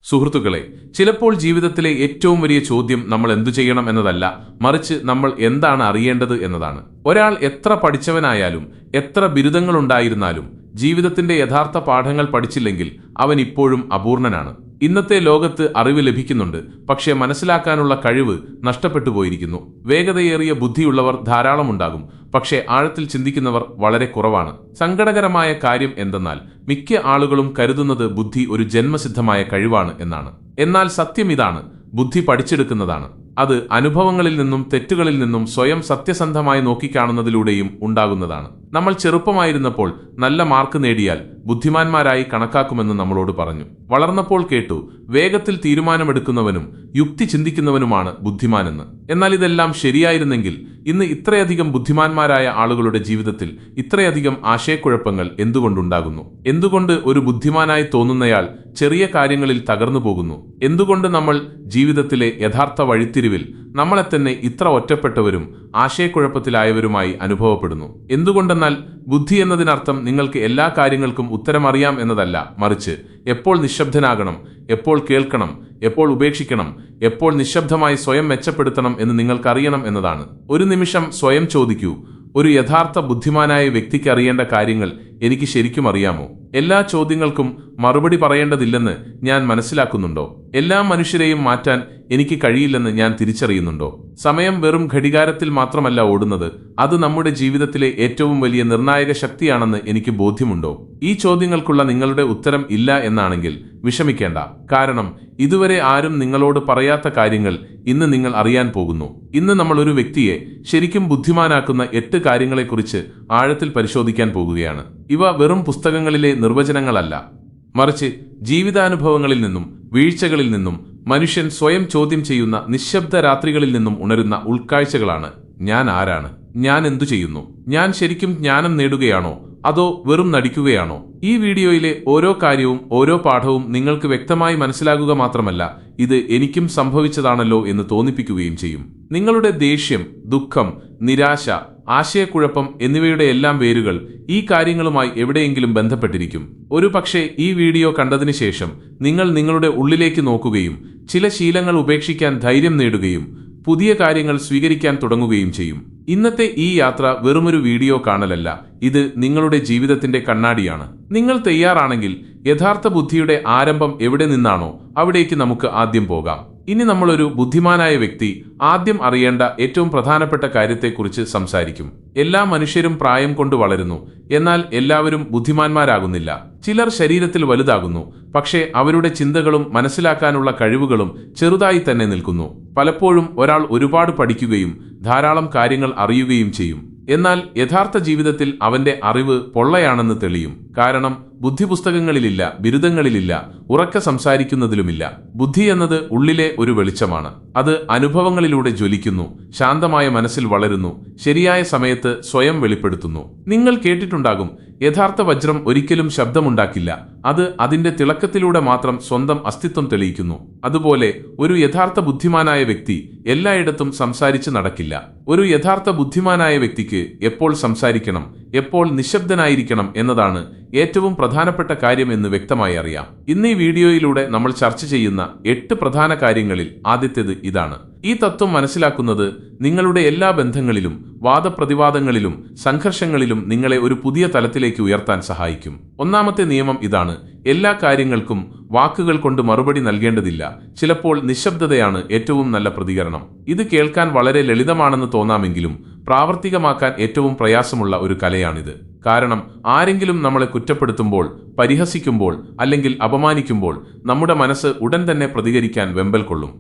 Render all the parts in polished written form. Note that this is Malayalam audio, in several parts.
സുഹൃത്തുക്കളെ, ചിലപ്പോൾ ജീവിതത്തിലെ ഏറ്റവും വലിയ ചോദ്യം നമ്മൾ എന്തു ചെയ്യണം എന്നതല്ല, മറിച്ച് നമ്മൾ എന്താണ് അറിയേണ്ടത് എന്നതാണ്. ഒരാൾ എത്ര പഠിച്ചവനായാലും എത്ര ബിരുദങ്ങളുണ്ടായിരുന്നാലും ജീവിതത്തിന്റെ യഥാർത്ഥ പാഠങ്ങൾ പഠിച്ചില്ലെങ്കിൽ അവൻ ഇപ്പോഴും അപൂർണനാണ്. ഇന്നത്തെ ലോകത്ത് അറിവ് ലഭിക്കുന്നുണ്ട്, പക്ഷേ മനസ്സിലാക്കാനുള്ള കഴിവ് നഷ്ടപ്പെട്ടു പോയിരിക്കുന്നു. വേഗതയേറിയ ബുദ്ധിയുള്ളവർ ധാരാളമുണ്ടാകും, പക്ഷേ ആഴത്തിൽ ചിന്തിക്കുന്നവർ വളരെ കുറവാണ്. സങ്കടകരമായ കാര്യം എന്തെന്നാൽ മിക്ക ആളുകളും കരുതുന്നത് ബുദ്ധി ഒരു ജന്മസിദ്ധമായ കഴിവാണ് എന്നാണ്. എന്നാൽ സത്യം ഇതാണ്: ബുദ്ധി പഠിച്ചെടുക്കുന്നതാണ്. അത് അനുഭവങ്ങളിൽ നിന്നും തെറ്റുകളിൽ നിന്നും സ്വയം സത്യസന്ധമായി നോക്കിക്കാണുന്നതിലൂടെയും ഉണ്ടാകുന്നതാണ്. നമ്മൾ ചെറുപ്പമായിരുന്നപ്പോൾ നല്ല മാർക്ക് നേടിയാൽ ബുദ്ധിമാന്മാരായി കണക്കാക്കുമെന്ന് നമ്മളോട് പറഞ്ഞു. വളർന്നപ്പോൾ കേട്ടു വേഗത്തിൽ തീരുമാനമെടുക്കുന്നവനും യുക്തി ചിന്തിക്കുന്നവനുമാണ് ബുദ്ധിമാനെന്ന്. എന്നാൽ ഇതെല്ലാം ശരിയായിരുന്നെങ്കിൽ ഇന്ന് ഇത്രയധികം ബുദ്ധിമാന്മാരായ ആളുകളുടെ ജീവിതത്തിൽ ഇത്രയധികം ആശയക്കുഴപ്പങ്ങൾ എന്തുകൊണ്ടുണ്ടാകുന്നു? എന്തുകൊണ്ട് ഒരു ബുദ്ധിമാനായി തോന്നുന്നയാൾ ചെറിയ കാര്യങ്ങളിൽ തകർന്നു പോകുന്നു? എന്തുകൊണ്ട് നമ്മൾ ജീവിതത്തിലെ യഥാർത്ഥ വഴിത്തിരിവിൽ നമ്മളെ തന്നെ ഇത്ര ഒറ്റപ്പെട്ടവരും ആശയക്കുഴപ്പത്തിലായവരുമായി അനുഭവപ്പെടുന്നു? എന്തുകൊണ്ടെന്നാൽ ബുദ്ധി എന്നതിനർത്ഥം നിങ്ങൾക്ക് എല്ലാ കാര്യങ്ങൾക്കും ഉത്തരമറിയാം എന്നതല്ല, മറിച്ച് എപ്പോൾ നിശബ്ദനാകണം, എപ്പോൾ കേൾക്കണം, എപ്പോൾ ഉപേക്ഷിക്കണം, എപ്പോൾ നിശബ്ദമായി സ്വയം മെച്ചപ്പെടുത്തണം എന്ന് നിങ്ങൾക്കറിയണം എന്നതാണ്. ഒരു നിമിഷം സ്വയം ചോദിക്കൂ: ഒരു യഥാർത്ഥ ബുദ്ധിമാനായ വ്യക്തിക്ക് അറിയേണ്ട കാര്യങ്ങൾ എനിക്ക് ശരിക്കും അറിയാമോ? എല്ലാ ചോദ്യങ്ങൾക്കും മറുപടി പറയേണ്ടതില്ലെന്ന് ഞാൻ മനസ്സിലാക്കുന്നുണ്ടോ? എല്ലാ മനുഷ്യരെയും മാറ്റാൻ എനിക്ക് കഴിയില്ലെന്ന് ഞാൻ തിരിച്ചറിയുന്നുണ്ടോ? സമയം വെറും ഘടികാരത്തിൽ മാത്രമല്ല ഓടുന്നത്, അത് നമ്മുടെ ജീവിതത്തിലെ ഏറ്റവും വലിയ നിർണായക ശക്തിയാണെന്ന് എനിക്ക് ബോധ്യമുണ്ടോ? ഈ ചോദ്യങ്ങൾക്കുള്ള നിങ്ങളുടെ ഉത്തരം ഇല്ല എന്നാണെങ്കിൽ വിഷമിക്കേണ്ട. കാരണം ഇതുവരെ ആരും നിങ്ങളോട് പറയാത്ത കാര്യങ്ങൾ ഇന്ന് നിങ്ങൾ അറിയാൻ പോകുന്നു. ഇന്ന് നമ്മൾ ഒരു വ്യക്തിയെ ശരിക്കും ബുദ്ധിമാനാക്കുന്ന 8 കാര്യങ്ങളെക്കുറിച്ച് ആഴത്തിൽ പരിശോധിക്കാൻ പോകുകയാണ്. ഇവ വെറും പുസ്തകങ്ങളിലെ നിർവചനങ്ങളല്ല, മറിച്ച് ജീവിതാനുഭവങ്ങളിൽ നിന്നും വീഴ്ചകളിൽ നിന്നും മനുഷ്യൻ സ്വയം ചോദ്യം ചെയ്യുന്ന നിശബ്ദ രാത്രികളിൽ നിന്നും ഉണരുന്ന ഉൾക്കാഴ്ചകളാണ്. ഞാൻ ആരാണ്? ഞാൻ എന്തു ചെയ്യുന്നു? ഞാൻ ശരിക്കും ജ്ഞാനം നേടുകയാണോ അതോ വെറും നടിക്കുകയാണോ? ഈ വീഡിയോയിലെ ഓരോ കാര്യവും ഓരോ പാഠവും നിങ്ങൾക്ക് വ്യക്തമായി മനസ്സിലാകുക മാത്രമല്ല, ഇത് എനിക്കും സംഭവിച്ചതാണല്ലോ എന്ന് തോന്നിപ്പിക്കുകയും ചെയ്യും. നിങ്ങളുടെ ദേഷ്യം, ദുഃഖം, നിരാശ, ആശയക്കുഴപ്പം എന്നിവയുടെ എല്ലാം വേരുകൾ ഈ കാര്യങ്ങളുമായി എവിടെയെങ്കിലും ബന്ധപ്പെട്ടിരിക്കും. ഒരു പക്ഷേ ഈ വീഡിയോ കണ്ടതിന് ശേഷം നിങ്ങൾ നിങ്ങളുടെ ഉള്ളിലേക്ക് നോക്കുകയും ചില ശീലങ്ങൾ ഉപേക്ഷിക്കാൻ ധൈര്യം നേടുകയും പുതിയ കാര്യങ്ങൾ സ്വീകരിക്കാൻ തുടങ്ങുകയും ചെയ്യും. ഇന്നത്തെ ഈ യാത്ര വെറുമൊരു വീഡിയോ കാണലല്ല, ഇത് നിങ്ങളുടെ ജീവിതത്തിന്റെ കണ്ണാടിയാണ്. നിങ്ങൾ തയ്യാറാണെങ്കിൽ യഥാർത്ഥ ബുദ്ധിയുടെ ആരംഭം എവിടെ നിന്നാണോ അവിടേക്ക് നമുക്ക് ആദ്യം പോകാം. ഇനി നമ്മളൊരു ബുദ്ധിമാനായ വ്യക്തി ആദ്യം അറിയേണ്ട ഏറ്റവും പ്രധാനപ്പെട്ട കാര്യത്തെക്കുറിച്ച് സംസാരിക്കും. എല്ലാ മനുഷ്യരും പ്രായം കൊണ്ട് വളരുന്നു, എന്നാൽ എല്ലാവരും ബുദ്ധിമാന്മാരാകുന്നില്ല. ചിലർ ശരീരത്തിൽ വലുതാകുന്നു, പക്ഷേ അവരുടെ ചിന്തകളും മനസ്സിലാക്കാനുള്ള കഴിവുകളും ചെറുതായി തന്നെ നിൽക്കുന്നു. പലപ്പോഴും ഒരാൾ ഒരുപാട് പഠിക്കുകയും ധാരാളം കാര്യങ്ങൾ അറിയുകയും ചെയ്യും, എന്നാൽ യഥാർത്ഥ ജീവിതത്തിൽ അവന്റെ അറിവ് പൊള്ളയാണെന്ന് തെളിയും. കാരണം ബുദ്ധി പുസ്തകങ്ങളിലില്ല, ബിരുദങ്ങളിലില്ല, ഉറക്കെ സംസാരിക്കുന്നതിലുമില്ല. ബുദ്ധി എന്നത് ഉള്ളിലെ ഒരു വെളിച്ചമാണ്. അത് അനുഭവങ്ങളിലൂടെ ജ്വലിക്കുന്നു, ശാന്തമായ മനസ്സിൽ വളരുന്നു, ശരിയായ സമയത്ത് സ്വയം വെളിപ്പെടുത്തുന്നു. നിങ്ങൾ കേട്ടിട്ടുണ്ടാകും, യഥാർത്ഥ വജ്രം ഒരിക്കലും ശബ്ദമുണ്ടാക്കില്ല, അത് അതിന്റെ തിളക്കത്തിലൂടെ മാത്രം സ്വന്തം അസ്തിത്വം തെളിയിക്കുന്നു. അതുപോലെ ഒരു യഥാർത്ഥ ബുദ്ധിമാനായ വ്യക്തി എല്ലായിടത്തും സംസാരിച്ച് നടക്കില്ല. ഒരു യഥാർത്ഥ ബുദ്ധിമാനായ വ്യക്തിക്ക് എപ്പോൾ സംസാരിക്കണം, എപ്പോൾ നിശബ്ദനായിരിക്കണം എന്നതാണ് ഏറ്റവും പ്രധാനപ്പെട്ട കാര്യം എന്ന് വ്യക്തമായി അറിയാം. ഇന്ന് ഈ വീഡിയോയിലൂടെ നമ്മൾ ചർച്ച ചെയ്യുന്ന 8 പ്രധാന കാര്യങ്ങളിൽ ആദ്യത്തേത് ഇതാണ്. ഈ തത്വം മനസ്സിലാക്കുന്നത് നിങ്ങളുടെ എല്ലാ ബന്ധങ്ങളിലും വാദപ്രതിവാദങ്ങളിലും സംഘർഷങ്ങളിലും നിങ്ങളെ ഒരു പുതിയ തലത്തിലേക്ക് ഉയർത്താൻ സഹായിക്കും. ഒന്നാമത്തെ നിയമം ഇതാണ്: എല്ലാ കാര്യങ്ങൾക്കും വാക്കുകൾ കൊണ്ട് മറുപടി നൽകേണ്ടതില്ല. ചിലപ്പോൾ നിശബ്ദതയാണ് ഏറ്റവും നല്ല പ്രതികരണം. ഇത് കേൾക്കാൻ വളരെ ലളിതമാണെന്ന് തോന്നാമെങ്കിലും പ്രാവർത്തികമാക്കാൻ ഏറ്റവും പ്രയാസമുള്ള ഒരു കലയാണിത്. കാരണം ആരെങ്കിലും നമ്മളെ കുറ്റപ്പെടുത്തുമ്പോൾ, പരിഹസിക്കുമ്പോൾ അല്ലെങ്കിൽ അപമാനിക്കുമ്പോൾ നമ്മുടെ മനസ്സ് ഉടൻ തന്നെ പ്രതികരിക്കാൻ വെമ്പൽ കൊള്ളും.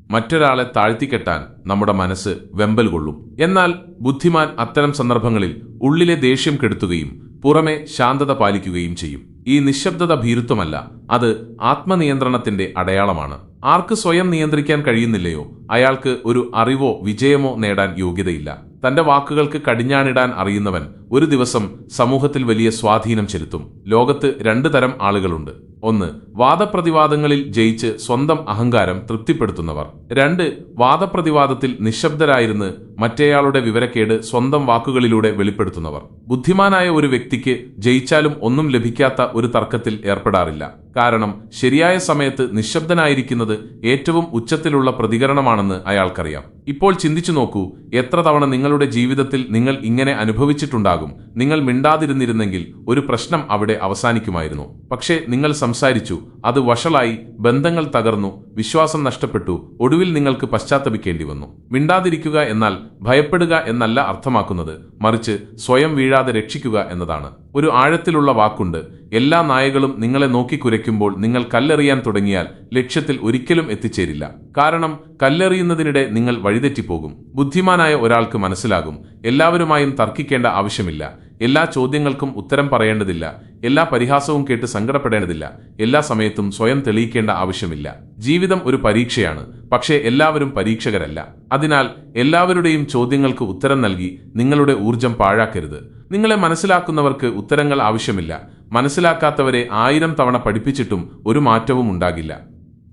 മറ്റൊരാളെ താഴ്ത്തിക്കെട്ടാൻ നമ്മുടെ മനസ്സ് വെമ്പൽ കൊള്ളും. എന്നാൽ ബുദ്ധിമാൻ അത്തരം സന്ദർഭങ്ങളിൽ ഉള്ളിലെ ദേഷ്യം കെടുത്തുകയും പുറമെ ശാന്തത പാലിക്കുകയും ചെയ്യും. ഈ നിശബ്ദത ഭീരുത്വമല്ല, അത് ആത്മനിയന്ത്രണത്തിന്റെ അടയാളമാണ്. ആർക്ക് സ്വയം നിയന്ത്രിക്കാൻ കഴിയുന്നില്ലയോ അയാൾക്ക് ഒരു അറിവോ വിജയമോ നേടാൻ യോഗ്യതയില്ല. തന്റെ വാക്കുകൾക്ക് കടിഞ്ഞാണിടാൻ അറിയുന്നവൻ ഒരു ദിവസം സമൂഹത്തിൽ വലിയ സ്വാധീനം ചെലുത്തും. ലോകത്ത് രണ്ട് തരം ആളുകളുണ്ട്. ഒന്ന്, വാദപ്രതിവാദങ്ങളിൽ ജയിച്ച് സ്വന്തം അഹങ്കാരം തൃപ്തിപ്പെടുത്തുന്നവർ. രണ്ട്, വാദപ്രതിവാദത്തിൽ നിശബ്ദരായിരുന്ന് മറ്റേയാളുടെ വിവരക്കേട് സ്വന്തം വാക്കുകളിലൂടെ വെളിപ്പെടുത്തുന്നവർ. ബുദ്ധിമാനായ ഒരു വ്യക്തിക്ക് ജയിച്ചാലും ഒന്നും ലഭിക്കാത്ത ഒരു തർക്കത്തിൽ ഏർപ്പെടാറില്ല. കാരണം ശരിയായ സമയത്ത് നിശബ്ദനായിരിക്കുന്നത് ഏറ്റവും ഉച്ചത്തിലുള്ള പ്രതികരണമാണെന്ന് അയാൾക്കറിയാം. ഇപ്പോൾ ചിന്തിച്ചു നോക്കൂ, എത്ര തവണ നിങ്ങളുടെ ജീവിതത്തിൽ നിങ്ങൾ ഇങ്ങനെ അനുഭവിച്ചിട്ടുണ്ടാകും. നിങ്ങൾ മിണ്ടാതിരുന്നിരുന്നെങ്കിൽ ഒരു പ്രശ്നം അവിടെ അവസാനിക്കുമായിരുന്നു. പക്ഷേ നിങ്ങൾ സംസാരിച്ചു, അത് വഷളായി, ബന്ധങ്ങൾ തകർന്നു, വിശ്വാസം നഷ്ടപ്പെട്ടു, ഒടുവിൽ നിങ്ങൾക്ക് പശ്ചാത്തപിക്കേണ്ടി വന്നു. മിണ്ടാതിരിക്കുക എന്നാൽ ഭയപ്പെടുക എന്നല്ല അർത്ഥമാക്കുന്നത്, മറിച്ച് സ്വയം വീഴാതെ രക്ഷിക്കുക എന്നതാണ്. ഒരു ആഴത്തിലുള്ള വാക്കുണ്ട്: എല്ലാ നായകളും നിങ്ങളെ നോക്കി കുരയ്ക്കുമ്പോൾ നിങ്ങൾ കല്ലെറിയാൻ തുടങ്ങിയാൽ ലക്ഷ്യത്തിൽ ഒരിക്കലും എത്തിച്ചേരില്ല. കാരണം കല്ലെറിയുന്നതിനിടെ നിങ്ങൾ വഴിതെറ്റിപ്പോകും. ബുദ്ധിമാനായ ഒരാൾക്ക് മനസ്സിലാകും, എല്ലാവരുമായും തർക്കിക്കേണ്ട ആവശ്യമില്ല, എല്ലാ ചോദ്യങ്ങൾക്കും ഉത്തരം പറയേണ്ടതില്ല, എല്ലാ പരിഹാസവും കേട്ട് സങ്കടപ്പെടേണ്ടതില്ല, എല്ലാ സമയത്തും സ്വയം തെളിയിക്കേണ്ട ആവശ്യമില്ല. ജീവിതം ഒരു പരീക്ഷയാണ്, പക്ഷേ എല്ലാവരും പരീക്ഷകരല്ല. അതിനാൽ എല്ലാവരുടെയും ചോദ്യങ്ങൾക്ക് ഉത്തരം നൽകി നിങ്ങളുടെ ഊർജം പാഴാക്കരുത്. നിങ്ങളെ മനസ്സിലാക്കുന്നവർക്ക് ഉത്തരങ്ങൾ ആവശ്യമില്ല. മനസ്സിലാക്കാത്തവരെ 1000 തവണ പഠിപ്പിച്ചിട്ടും ഒരു മാറ്റവും ഉണ്ടാകില്ല.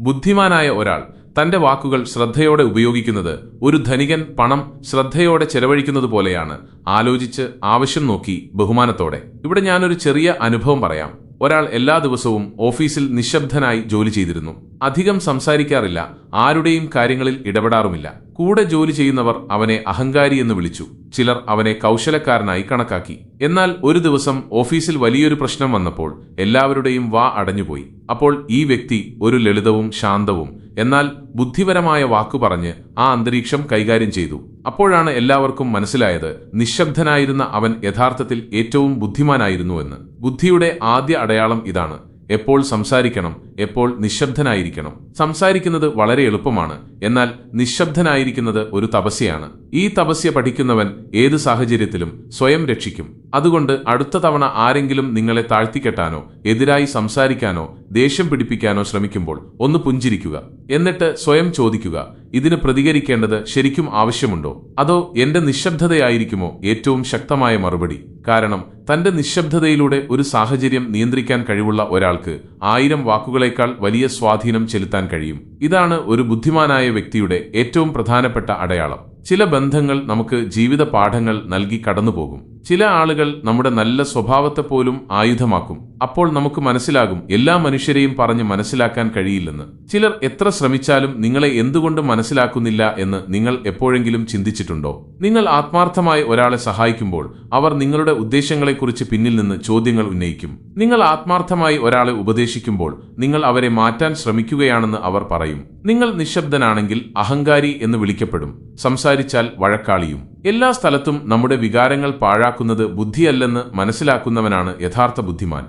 ബുദ്ധിമാനായ ഒരാൾ തന്റെ വാക്കുകൾ ശ്രദ്ധയോടെ ഉപയോഗിക്കുന്നത് ഒരു ധനികൻ പണം ശ്രദ്ധയോടെ ചെലവഴിക്കുന്നത് പോലെയാണ്. ആലോചിച്ച്, ആവശ്യം നോക്കി, ബഹുമാനത്തോടെ. ഇവിടെ ഞാനൊരു ചെറിയ അനുഭവം പറയാം. ഒരാൾ എല്ലാ ദിവസവും ഓഫീസിൽ നിശബ്ദനായി ജോലി ചെയ്തിരുന്നു. അധികം സംസാരിക്കാറില്ല, ആരുടെയും കാര്യങ്ങളിൽ ഇടപെടാറുമില്ല. കൂടെ ജോലി ചെയ്യുന്നവർ അവനെ അഹങ്കാരി എന്ന് വിളിച്ചു. ചിലർ അവനെ കൗശലക്കാരനായി കണക്കാക്കി. എന്നാൽ ഒരു ദിവസം ഓഫീസിൽ വലിയൊരു പ്രശ്നം വന്നപ്പോൾ എല്ലാവരുടെയും വാ അടഞ്ഞുപോയി. അപ്പോൾ ഈ വ്യക്തി ഒരു ലളിതവും ശാന്തവും എന്നാൽ ബുദ്ധിപരമായ വാക്കു പറഞ്ഞ് ആ അന്തരീക്ഷം കൈകാര്യം ചെയ്തു. അപ്പോഴാണ് എല്ലാവർക്കും മനസ്സിലായത്, നിശബ്ദനായിരുന്ന അവൻ യഥാർത്ഥത്തിൽ ഏറ്റവും ബുദ്ധിമാനായിരുന്നുവെന്ന്. ബുദ്ധിയുടെ ആദ്യ അടയാളം ഇതാണ്: എപ്പോൾ സംസാരിക്കണം, എപ്പോൾ നിശബ്ദനായിരിക്കണം. സംസാരിക്കുന്നത് വളരെ എളുപ്പമാണ്, എന്നാൽ നിശബ്ദനായിരിക്കുന്നത് ഒരു തപസ്യയാണ്. ഈ തപസ്യ പഠിക്കുന്നവൻ ഏത് സാഹചര്യത്തിലും സ്വയം രക്ഷിക്കും. അതുകൊണ്ട് അടുത്ത തവണ ആരെങ്കിലും നിങ്ങളെ താഴ്ത്തിക്കെട്ടാനോ എതിരായി സംസാരിക്കാനോ ദേഷ്യം പിടിപ്പിക്കാനോ ശ്രമിക്കുമ്പോൾ ഒന്ന് പുഞ്ചിരിക്കുക. എന്നിട്ട് സ്വയം ചോദിക്കുക, ഇതിന് പ്രതികരിക്കേണ്ടത് ശരിക്കും ആവശ്യമുണ്ടോ, അതോ എന്റെ നിശബ്ദതയായിരിക്കുമോ ഏറ്റവും ശക്തമായ മറുപടി? കാരണം തന്റെ നിശബ്ദതയിലൂടെ ഒരു സാഹചര്യം നിയന്ത്രിക്കാൻ കഴിവുള്ള ഒരാൾക്ക് 1000 വാക്കുകളേക്കാൾ വലിയ സ്വാധീനം ചെലുത്താൻ കഴിയും. ഇതാണ് ഒരു ബുദ്ധിമാനായ വ്യക്തിയുടെ ഏറ്റവും പ്രധാനപ്പെട്ട അടയാളം. ചില ബന്ധങ്ങൾ നമുക്ക് ജീവിത പാഠങ്ങൾ നൽകി കടന്നുപോകും. ചില ആളുകൾ നമ്മുടെ നല്ല സ്വഭാവത്തെ പോലും ആയുധമാക്കും. അപ്പോൾ നമുക്ക് മനസ്സിലാകും, എല്ലാ മനുഷ്യരെയും പറഞ്ഞ് മനസ്സിലാക്കാൻ കഴിയില്ലെന്ന്. ചിലർ എത്ര ശ്രമിച്ചാലും നിങ്ങളെ എന്തുകൊണ്ട് മനസ്സിലാക്കുന്നില്ല എന്ന് നിങ്ങൾ എപ്പോഴെങ്കിലും ചിന്തിച്ചിട്ടുണ്ടോ? നിങ്ങൾ ആത്മാർത്ഥമായി ഒരാളെ സഹായിക്കുമ്പോൾ അവർ നിങ്ങളുടെ ഉദ്ദേശങ്ങളെക്കുറിച്ച് പിന്നിൽ നിന്ന് ചോദ്യങ്ങൾ ഉന്നയിക്കും. നിങ്ങൾ ആത്മാർത്ഥമായി ഒരാളെ ഉപദേശിക്കുമ്പോൾ നിങ്ങൾ അവരെ മാറ്റാൻ ശ്രമിക്കുകയാണെന്ന് അവർ പറയും. നിങ്ങൾ നിശബ്ദനാണെങ്കിൽ അഹങ്കാരി എന്ന് വിളിക്കപ്പെടും, സംസാരിച്ചാൽ വഴക്കാളിയും. എല്ലാ സ്ഥലത്തും നമ്മുടെ വികാരങ്ങൾ പാഴാക്കുന്നത് ബുദ്ധിയല്ലെന്ന് മനസ്സിലാക്കുന്നവനാണ് യഥാർത്ഥ ബുദ്ധിമാൻ.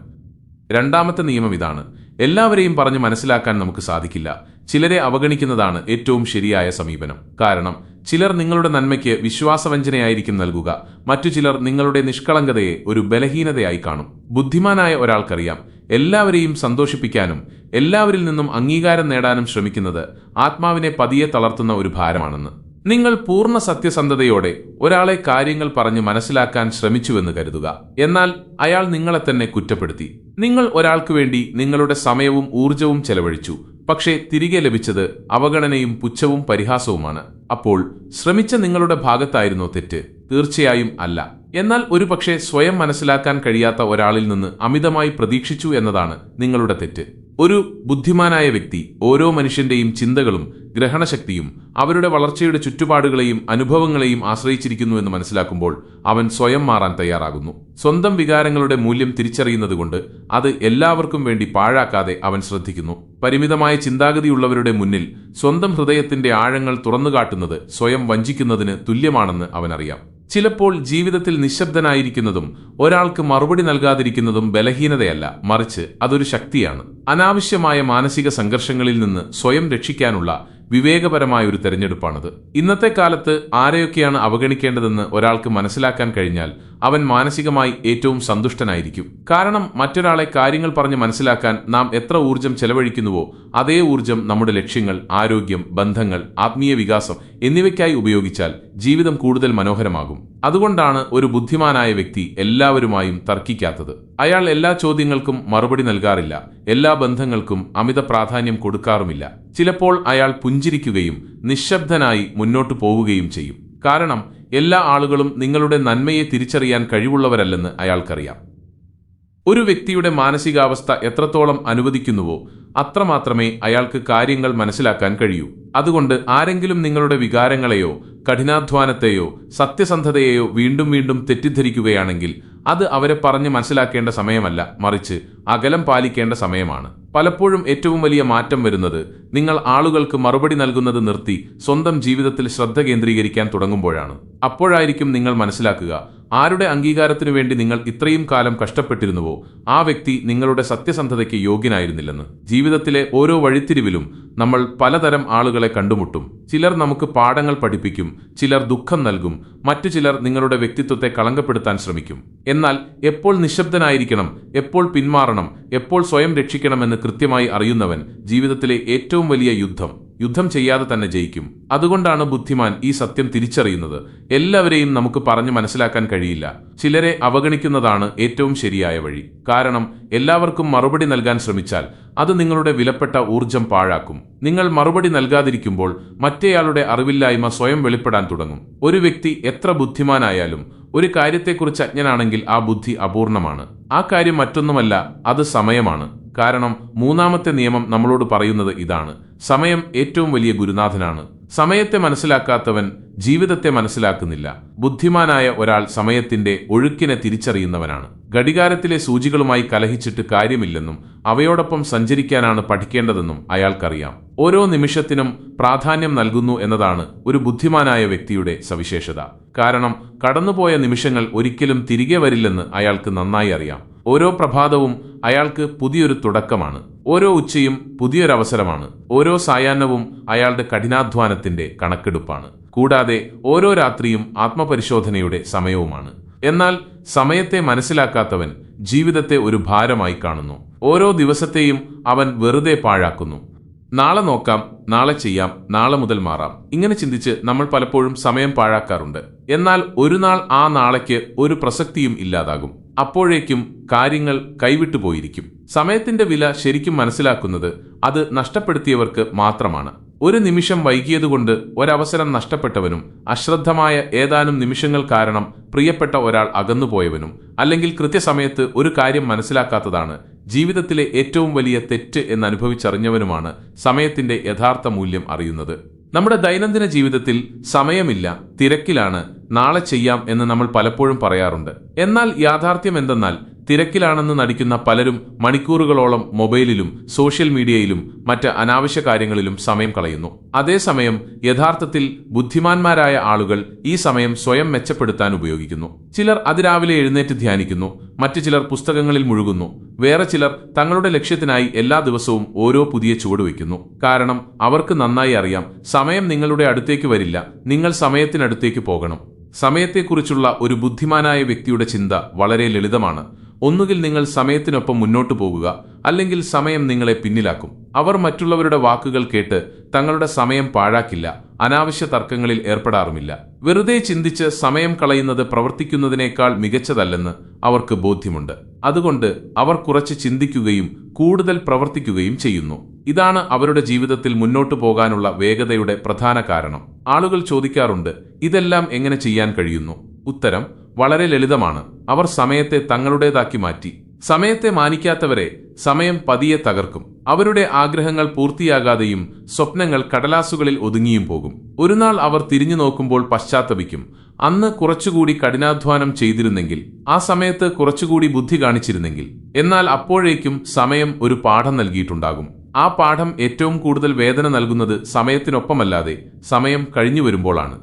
രണ്ടാമത്തെ നിയമം ഇതാണ്: എല്ലാവരെയും പറഞ്ഞ് മനസ്സിലാക്കാൻ നമുക്ക് സാധിക്കില്ല. ചിലരെ അവഗണിക്കുന്നതാണ് ഏറ്റവും ശരിയായ സമീപനം. കാരണം ചിലർ നിങ്ങളുടെ നന്മയ്ക്ക് വിശ്വാസവഞ്ചനയായിരിക്കും നൽകുക, മറ്റു ചിലർ നിങ്ങളുടെ നിഷ്കളങ്കതയെ ഒരു ബലഹീനതയായി കാണും. ബുദ്ധിമാനായ ഒരാൾക്കറിയാം, എല്ലാവരെയും സന്തോഷിപ്പിക്കാനും എല്ലാവരിൽ നിന്നും അംഗീകാരം നേടാനും ശ്രമിക്കുന്നത് ആത്മാവിനെ പതിയെ തളർത്തുന്ന ഒരു ഭാരമാണെന്ന്. നിങ്ങൾ പൂർണ്ണ സത്യസന്ധതയോടെ ഒരാളെ കാര്യങ്ങൾ പറഞ്ഞ് മനസ്സിലാക്കാൻ ശ്രമിച്ചുവെന്ന് കരുതുക. എന്നാൽ അയാൾ നിങ്ങളെ തന്നെ കുറ്റപ്പെടുത്തി. നിങ്ങൾ ഒരാൾക്ക് വേണ്ടി നിങ്ങളുടെ സമയവും ഊർജവും ചെലവഴിച്ചു, പക്ഷേ തിരികെ ലഭിച്ചത് അവഗണനയും പുച്ഛവും പരിഹാസവുമാണ്. അപ്പോൾ ശ്രമിച്ച നിങ്ങളുടെ ഭാഗത്തായിരുന്നോ തെറ്റ്? തീർച്ചയായും അല്ല. എന്നാൽ ഒരുപക്ഷെ സ്വയം മനസ്സിലാക്കാൻ കഴിയാത്ത ഒരാളിൽ നിന്ന് അമിതമായി പ്രതീക്ഷിച്ചു എന്നതാണ് നിങ്ങളുടെ തെറ്റ്. ഒരു ബുദ്ധിമാനായ വ്യക്തി ഓരോ മനുഷ്യന്റെയും ചിന്തകളും ഗ്രഹണശക്തിയും അവരുടെ വളർച്ചയുടെ ചുറ്റുപാടുകളെയും അനുഭവങ്ങളെയും ആശ്രയിച്ചിരിക്കുന്നു എന്ന് മനസ്സിലാക്കുമ്പോൾ അവൻ സ്വയം മാറാൻ തയ്യാറാകുന്നു. സ്വന്തം വികാരങ്ങളുടെ മൂല്യം തിരിച്ചറിയുന്നതുകൊണ്ട് അത് എല്ലാവർക്കും വേണ്ടി പാഴാക്കാതെ അവൻ ശ്രദ്ധിക്കുന്നു. പരിമിതമായ ചിന്താഗതിയുള്ളവരുടെ മുന്നിൽ സ്വന്തം ഹൃദയത്തിന്റെ ആഴങ്ങൾ തുറന്നുകാട്ടുന്നത് സ്വയം വഞ്ചിക്കുന്നതിന് തുല്യമാണെന്ന് അവനറിയാം. ചിലപ്പോൾ ജീവിതത്തിൽ നിശബ്ദനായിരിക്കുന്നതും ഒരാൾക്ക് മറുപടി നൽകാതിരിക്കുന്നതും ബലഹീനതയല്ല, മറിച്ച് അതൊരു ശക്തിയാണ്. അനാവശ്യമായ മാനസിക സംഘർഷങ്ങളിൽ നിന്ന് സ്വയം രക്ഷിക്കാനുള്ള വിവേകപരമായ ഒരു തെരഞ്ഞെടുപ്പാണത്. ഇന്നത്തെ കാലത്ത് ആരെയൊക്കെയാണ് അവഗണിക്കേണ്ടതെന്ന് ഒരാൾക്ക് മനസ്സിലാക്കാൻ കഴിഞ്ഞാൽ അവൻ മാനസികമായി ഏറ്റവും സന്തുഷ്ടനായിരിക്കും. കാരണം മറ്റൊരാളെ കാര്യങ്ങൾ പറഞ്ഞ് മനസ്സിലാക്കാൻ നാം എത്ര ഊർജം ചെലവഴിക്കുന്നുവോ അതേ ഊർജം നമ്മുടെ ലക്ഷ്യങ്ങൾ, ആരോഗ്യം, ബന്ധങ്ങൾ, ആത്മീയ വികാസം എന്നിവയ്ക്കായി ഉപയോഗിച്ചാൽ ജീവിതം കൂടുതൽ മനോഹരമാകും. അതുകൊണ്ടാണ് ഒരു ബുദ്ധിമാനായ വ്യക്തി എല്ലാവരുമായും തർക്കിക്കാത്തത്. അയാൾ എല്ലാ ചോദ്യങ്ങൾക്കും മറുപടി നൽകാറില്ല, എല്ലാ ബന്ധങ്ങൾക്കും അമിത പ്രാധാന്യം കൊടുക്കാറുമില്ല. ചിലപ്പോൾ അയാൾ പുഞ്ചിരിക്കുകയും നിശബ്ദനായി മുന്നോട്ടു പോവുകയും ചെയ്യും. കാരണം എല്ലാ ആളുകളും നിങ്ങളുടെ നന്മയെ തിരിച്ചറിയാൻ കഴിവുള്ളവരല്ലെന്ന് അയാൾക്കറിയാം. ഒരു വ്യക്തിയുടെ മാനസികാവസ്ഥ എത്രത്തോളം അനുവദിക്കുന്നുവോ അത്രമാത്രമേ അയാൾക്ക് കാര്യങ്ങൾ മനസ്സിലാക്കാൻ കഴിയൂ. അതുകൊണ്ട് ആരെങ്കിലും നിങ്ങളുടെ വികാരങ്ങളെയോ കഠിനാധ്വാനത്തെയോ സത്യസന്ധതയെയോ വീണ്ടും വീണ്ടും തെറ്റിദ്ധരിക്കുകയാണെങ്കിൽ അത് അവരെ പറഞ്ഞ് മനസ്സിലാക്കേണ്ട സമയമല്ല, മറിച്ച് അകലം പാലിക്കേണ്ട സമയമാണ്. പലപ്പോഴും ഏറ്റവും വലിയ മാറ്റം വരുന്നത് നിങ്ങൾ ആളുകൾക്ക് മറുപടി നൽകുന്നത് നിർത്തി സ്വന്തം ജീവിതത്തിൽ ശ്രദ്ധ കേന്ദ്രീകരിക്കാൻ തുടങ്ങുമ്പോഴാണ്. അപ്പോഴായിരിക്കും നിങ്ങൾ മനസ്സിലാക്കുക, ആരുടെ അംഗീകാരത്തിനു വേണ്ടി നിങ്ങൾ ഇത്രയും കാലം കഷ്ടപ്പെട്ടിരുന്നുവോ ആ വ്യക്തി നിങ്ങളുടെ സത്യസന്ധതയ്ക്ക് യോഗ്യനായിരുന്നില്ലെന്ന്. ജീവിതത്തിലെ ഓരോ വഴിത്തിരിവിലും നമ്മൾ പലതരം ആളുകളെ കണ്ടുമുട്ടും. ചിലർ നമുക്ക് പാഠങ്ങൾ പഠിപ്പിക്കും, ചിലർ ദുഃഖം നൽകും, മറ്റു ചിലർ നിങ്ങളുടെ വ്യക്തിത്വത്തെ കളങ്കപ്പെടുത്താൻ ശ്രമിക്കും. എന്നാൽ എപ്പോൾ നിശബ്ദനായിരിക്കണം, എപ്പോൾ പിന്മാറണം, എപ്പോൾ സ്വയം രക്ഷിക്കണമെന്ന് കൃത്യമായി അറിയുന്നവൻ ജീവിതത്തിലെ ഏറ്റവും വലിയ യുദ്ധം ചെയ്യാതെ തന്നെ ജയിക്കും. അതുകൊണ്ടാണ് ബുദ്ധിമാൻ ഈ സത്യം തിരിച്ചറിയുന്നത്. എല്ലാവരെയും നമുക്ക് പറഞ്ഞു മനസ്സിലാക്കാൻ കഴിയില്ല. ചിലരെ അവഗണിക്കുന്നതാണ് ഏറ്റവും ശരിയായ വഴി. കാരണം എല്ലാവർക്കും മറുപടി നൽകാൻ ശ്രമിച്ചാൽ അത് നിങ്ങളുടെ വിലപ്പെട്ട ഊർജം പാഴാക്കും. നിങ്ങൾ മറുപടി നൽകാതിരിക്കുമ്പോൾ മറ്റേയാളുടെ അറിവില്ലായ്മ സ്വയം വെളിപ്പെടാൻ തുടങ്ങും. ഒരു വ്യക്തി എത്ര ബുദ്ധിമാനായാലും ഒരു കാര്യത്തെക്കുറിച്ച് അജ്ഞനാണെങ്കിൽ ആ ബുദ്ധി അപൂർണമാണ്. ആ കാര്യം മറ്റൊന്നുമല്ല, അത് സമയമാണ്. കാരണം മൂന്നാമത്തെ നിയമം നമ്മളോട് പറയുന്നത് ഇതാണ്: സമയം ഏറ്റവും വലിയ ഗുരുനാഥനാണ്. സമയത്തെ മനസ്സിലാക്കാത്തവൻ ജീവിതത്തെ മനസ്സിലാക്കുന്നില്ല. ബുദ്ധിമാനായ ഒരാൾ സമയത്തിന്റെ ഒഴുക്കിനെ തിരിച്ചറിയുന്നവനാണ്. ഘടികാരത്തിലെ സൂചികളുമായി കലഹിച്ചിട്ട് കാര്യമില്ലെന്നും അവയോടൊപ്പം സഞ്ചരിക്കാനാണ് പഠിക്കേണ്ടതെന്നും അയാൾക്കറിയാം. ഓരോ നിമിഷത്തിനും പ്രാധാന്യം നൽകുന്നു എന്നതാണ് ഒരു ബുദ്ധിമാനായ വ്യക്തിയുടെ സവിശേഷത. കാരണം കടന്നുപോയ നിമിഷങ്ങൾ ഒരിക്കലും തിരികെ വരില്ലെന്ന് അയാൾക്ക് നന്നായി അറിയാം. ഓരോ പ്രഭാതവും അയാൾക്ക് പുതിയൊരു തുടക്കമാണ്. ഓരോ ഉച്ചയും പുതിയൊരവസരമാണ്. ഓരോ സായാഹ്നവും അയാളുടെ കഠിനാധ്വാനത്തിന്റെ കണക്കെടുപ്പാണ്. കൂടാതെ ഓരോ രാത്രിയും ആത്മപരിശോധനയുടെ സമയവുമാണ്. എന്നാൽ സമയത്തെ മനസ്സിലാക്കാത്തവൻ ജീവിതത്തെ ഒരു ഭാരമായി കാണുന്നു. ഓരോ ദിവസത്തെയും അവൻ വെറുതെ പാഴാക്കുന്നു. നാളെ നോക്കാം, നാളെ ചെയ്യാം, നാളെ മുതൽ മാറാം, ഇങ്ങനെ ചിന്തിച്ച് നമ്മൾ പലപ്പോഴും സമയം പാഴാക്കാറുണ്ട്. എന്നാൽ ഒരു നാൾ ആ നാളേക്ക് ഒരു പ്രസക്തിയും ഇല്ലാതാകും. അപ്പോഴേക്കും കാര്യങ്ങൾ കൈവിട്ടുപോയിരിക്കും. സമയത്തിന്റെ വില ശരിക്കും മനസ്സിലാക്കുന്നത് അത് നഷ്ടപ്പെടുത്തിയവർക്ക് മാത്രമാണ്. ഒരു നിമിഷം വൈകിയതുകൊണ്ട് ഒരവസരം നഷ്ടപ്പെട്ടവനും, അശ്രദ്ധമായ ഏതാനും നിമിഷങ്ങൾ കാരണം പ്രിയപ്പെട്ട ഒരാൾ അകന്നുപോയവനും, അല്ലെങ്കിൽ കൃത്യസമയത്ത് ഒരു കാര്യം മനസ്സിലാക്കാത്തതാണ് ജീവിതത്തിലെ ഏറ്റവും വലിയ തെറ്റ് എന്നനുഭവിച്ചറിഞ്ഞവനുമാണ് സമയത്തിന്റെ യഥാർത്ഥ മൂല്യം അറിയുന്നത്. നമ്മുടെ ദൈനംദിന ജീവിതത്തിൽ സമയമില്ല, തിരക്കിലാണ്, നാളെ ചെയ്യാം എന്ന് നമ്മൾ പലപ്പോഴും പറയാറുണ്ട്. എന്നാൽ യാഥാർത്ഥ്യം എന്തെന്നാൽ തിരക്കിലാണെന്ന് നടിക്കുന്ന പലരും മണിക്കൂറുകളോളം മൊബൈലിലും സോഷ്യൽ മീഡിയയിലും മറ്റ് അനാവശ്യ കാര്യങ്ങളിലും സമയം കളയുന്നു. അതേസമയം യഥാർത്ഥത്തിൽ ബുദ്ധിമാന്മാരായ ആളുകൾ ഈ സമയം സ്വയം മെച്ചപ്പെടുത്താൻ ഉപയോഗിക്കുന്നു. ചിലർ അതിരാവിലെ എഴുന്നേറ്റ് ധ്യാനിക്കുന്നു, മറ്റു ചിലർ പുസ്തകങ്ങളിൽ മുഴുകുന്നു, വേറെ ചിലർ തങ്ങളുടെ ലക്ഷ്യത്തിനായി എല്ലാ ദിവസവും ഓരോ പുതിയ ചുവട് വയ്ക്കുന്നു. കാരണം അവർക്ക് നന്നായി അറിയാം, സമയം നിങ്ങളുടെ അടുത്തേക്ക് വരില്ല, നിങ്ങൾ സമയത്തിനടുത്തേക്ക് പോകണം. സമയത്തെക്കുറിച്ചുള്ള ഒരു ബുദ്ധിമാനായ വ്യക്തിയുടെ ചിന്ത വളരെ ലളിതമാണ്. ഒന്നുകിൽ നിങ്ങൾ സമയത്തിനൊപ്പം മുന്നോട്ടു പോകുക, അല്ലെങ്കിൽ സമയം നിങ്ങളെ പിന്നിലാക്കും. അവർ മറ്റുള്ളവരുടെ വാക്കുകൾ കേട്ട് തങ്ങളുടെ സമയം പാഴാക്കില്ല, അനാവശ്യ തർക്കങ്ങളിൽ ഏർപ്പെടാറുമില്ല. വെറുതെ ചിന്തിച്ച് സമയം കളയുന്നത് പ്രവർത്തിക്കുന്നതിനേക്കാൾ മികച്ചതല്ലെന്ന് അവർക്ക് ബോധ്യമുണ്ട്. അതുകൊണ്ട് അവർ കുറച്ച് ചിന്തിക്കുകയും കൂടുതൽ പ്രവർത്തിക്കുകയും ചെയ്യുന്നു. ഇതാണ് അവരുടെ ജീവിതത്തിൽ മുന്നോട്ടു പോകാനുള്ള വേഗതയുടെ പ്രധാന കാരണം. ആളുകൾ ചോദിക്കാറുണ്ട്, ഇതെല്ലാം എങ്ങനെ ചെയ്യാൻ കഴിയുന്നു? ഉത്തരം വളരെ ലളിതമാണ്. അവർ സമയത്തെ തങ്ങളുടേതാക്കി മാറ്റി. സമയത്തെ മാനിക്കാത്തവരെ സമയം പതിയെ തകർക്കും. അവരുടെ ആഗ്രഹങ്ങൾ പൂർത്തിയാകാതെയും സ്വപ്നങ്ങൾ കടലാസുകളിൽ ഒതുങ്ങിയും പോകും. ഒരു നാൾ അവർ തിരിഞ്ഞു നോക്കുമ്പോൾ പശ്ചാത്തപിക്കും, അന്ന് കുറച്ചുകൂടി കഠിനാധ്വാനം ചെയ്തിരുന്നെങ്കിൽ, ആ സമയത്ത് കുറച്ചുകൂടി ബുദ്ധി കാണിച്ചിരുന്നെങ്കിൽ. എന്നാൽ അപ്പോഴേക്കും സമയം ഒരു പാഠം നൽകിയിട്ടുണ്ടാകും. ആ പാഠം ഏറ്റവും കൂടുതൽ വേദന നൽകുന്നത് സമയത്തിനൊപ്പമല്ലാതെ സമയം കഴിഞ്ഞു വരുമ്പോഴാണ്.